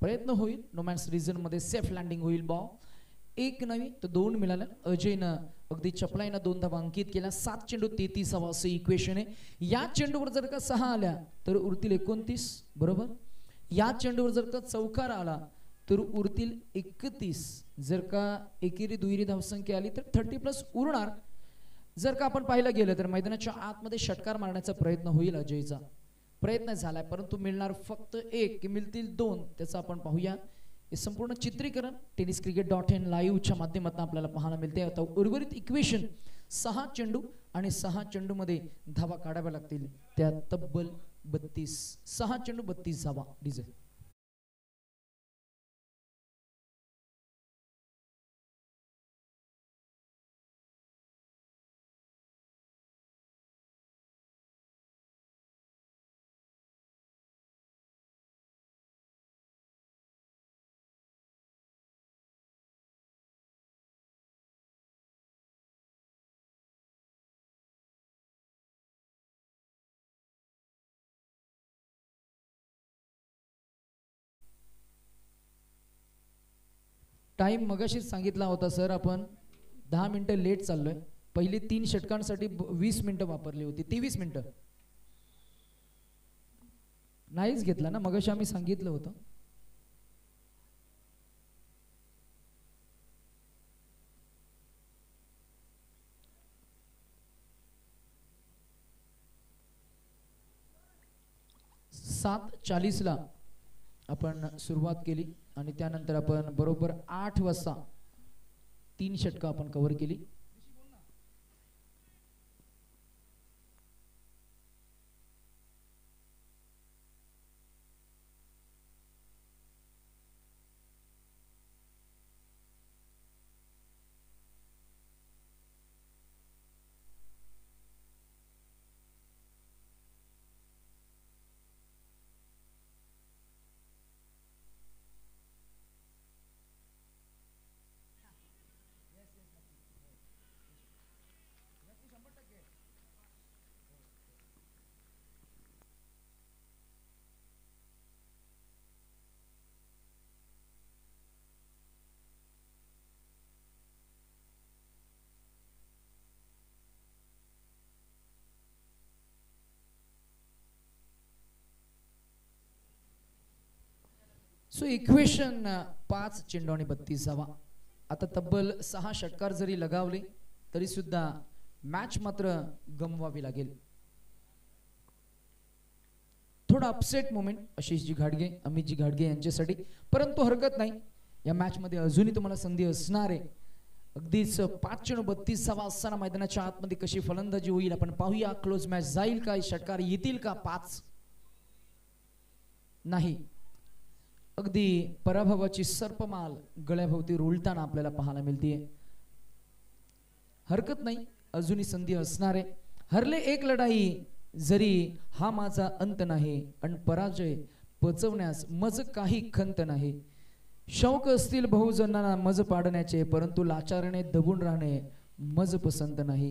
प्रयत्न होईल, नो मॅन्स रिझन मध्ये सेफ लँडिंग होईल. बॉल एक नव्हे तर 2 मिळालं. अजयनं अगदी चपलाईनं 2 धावा अंकित केल्या. 7 चेंडू 33 धावा असं इक्वेशन आहे. या चेंडूवर जर का 6 आल्या तर उरतील 29, बरोबर. या चेंडूवर जर का चौकार आला तर उरतील 31. जर का एकेरी दुहेरी धावसंख्या आली तर 30+ उरणार. जर का आपण पाहायला गेलं तर मैदानाच्या आतमध्ये षटकार मारण्याचा प्रयत्न होईल. अजयचा प्रयत्न झालाय परंतु मिळणार फक्त 1 की मिळतील 2 त्याचं आपण पाहूया. हे संपूर्ण चित्रीकरण tenniscricket.in लाईव्हच्या माध्यमातून आपल्याला पाहायला मिळते. आता उर्वरित इक्वेशन 6 चेंडू आणि 6 चेंडू मध्ये धावा काढाव्या लागतील, त्या तब्बल 32. 6 चेंडू 32 धावा. डीजे टाइम मगाशीच सांगितला होता सर, आपण 10 मिनिटं लेट चाललोय. पहिली 3 षटकांसाठी 20 मिनिटं वापरली होती. 23 मिनिटं नाहीच घेतला ना, मगाशी आम्ही सांगितलं होतं. सात 40ला आपण सुरुवात केली आणि त्यानंतर आपण बरोबर 8 वाजता 3 षटकं आपण कव्हर केली. सो इक्वेशन 5 चेंडू आणि 32 धावा. आता तब्बल 6 षटकार जरी लगावले तरी सुद्धा मॅच मात्र गमवावी लागेल. थोडा अपसेट मोमेंट आशिषजी घाडगे, अमितजी घाडगे यांच्यासाठी, परंतु हरकत नाही. या मॅच मध्ये अजूनही तुम्हाला संधी असणार आहे. अगदीच 5 चेंडू 32 धावा असताना मैदानाच्या आतमध्ये कशी फलंदाजी होईल आपण पाहूया. क्लोज मॅच जाईल का? षटकार येतील का? 5 नाही. अगदी पराभवाची सर्पमाल गळ्याभोवती रुळताना आपल्याला पाहायला मिळते. हरकत नाही, अजूनही संधी असणार आहे. हरले एक लढाई जरी हा माझा अंत नाही, आणि पराजय पचवण्यास मज काही खंत नाही. शौक असतील बहुजनांना मज पाडण्याचे, परंतु लाचारणे दबून राहणे मज पसंत नाही.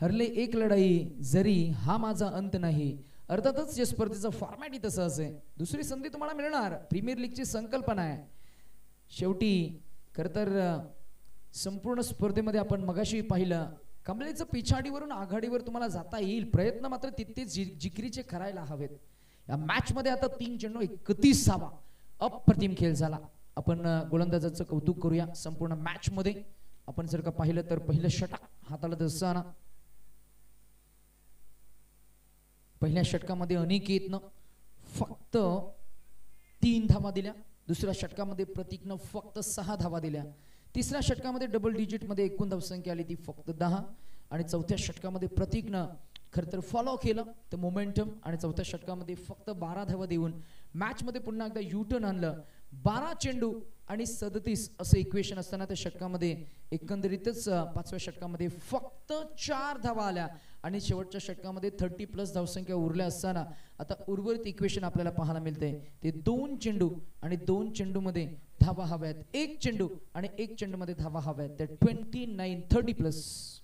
हरले एक लढाई जरी हा माझा अंत नाही. अर्थातच या स्पर्धेचा फॉर्मॅट तसं असे. दुसरी संधी तुम्हाला मिळणार. प्रीमियर लीगची संकल्पना आहे. शेवटी खर तर संपूर्ण स्पर्धेमध्ये आपण मगाशी पाहिलं, कमलेचं पिछाडीवरून आघाडीवर तुम्हाला जाता येईल. प्रयत्न मात्र तितकेच जिकरीचे करायला हवेत. या मॅच मध्ये आता 3 चेंडू 31 धावा. अप्रतिम खेळ झाला. आपण गोलंदाजाचं कौतुक करूया. संपूर्ण मॅच मध्ये आपण जर का पाहिलं तर पहिलं षटक हाताळत असताना पहिल्या षटकामध्ये अनिकेतनं फक्त 3 धावा दिल्या, दुसऱ्या षटकामध्ये प्रतीकनं फक्त 6 धावा दिल्या, तिसऱ्या षटकामध्ये डबल डिजिट मध्ये एकूण धावसंख्या आली ती फक्त 10 आणि चौथ्या षटकामध्ये प्रतीकनं खरं तर फॉलो केलं तर मोमेंटम आणि चौथ्या षटकामध्ये फक्त 12 धावा देऊन मॅच मध्ये पुन्हा एकदा यू टर्न आणलं. 12 चेंडू आणि 37 असं इक्वेशन असताना त्या षटकामध्ये एकंदरीतच पाचव्या षटकामध्ये फक्त 4 धावा आल्या आणि शेवटच्या षटकामध्ये 30+ धावसंख्या उरल्या असताना आता उर्वरित इक्वेशन आपल्याला पाहायला मिळते ते 2 चेंडू आणि 2 चेंडू मध्ये धावा हव्यात, 1 चेंडू आणि 1 चेंडू मध्ये धावा हव्यात, ते 29-30+.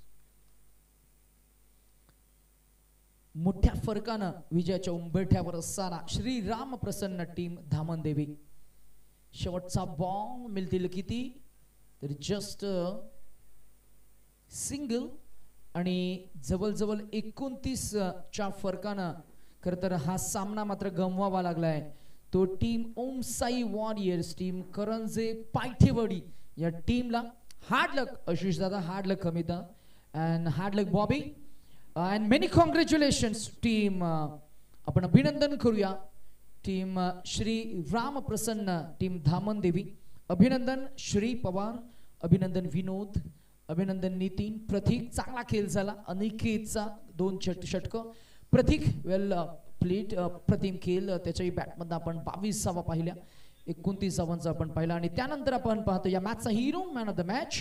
मोठ्या फरकानं विजयाच्या उंबरठ्यावर असताना श्रीराम प्रसन्न टीम धामणदेवी. शेवटचा बॉल मिळतील किती तर जस्ट सिंगल आणि जवळजवळ 29च्या फरकानं खरं तर हा सामना मात्र गमवावा लागलाय. तो टीम ओम साई वॉरियर्स टीम करंजे पायथेवाडी या टीमला हार्ड लक आशिष दादा, hard luck Amita and hard luck Bobby and many congratulations team. आपण अभिनंदन करूया टीम श्री राम प्रसन्न टीम धामणदेवी. अभिनंदन श्री पवार, अभिनंदन विनोद, अभिनंदन नितीन, प्रतीक चांगला खेळ झाला, अनिकेतचा 2 षटक, प्रतीक वेल प्लेट, प्रतिम खेळ त्याच्याही बॅटमधनं आपण 22 धावा पाहिल्या, 29 धावांचा आपण पाहिला आणि त्यानंतर आपण पाहतो या मॅचचा hero man of the match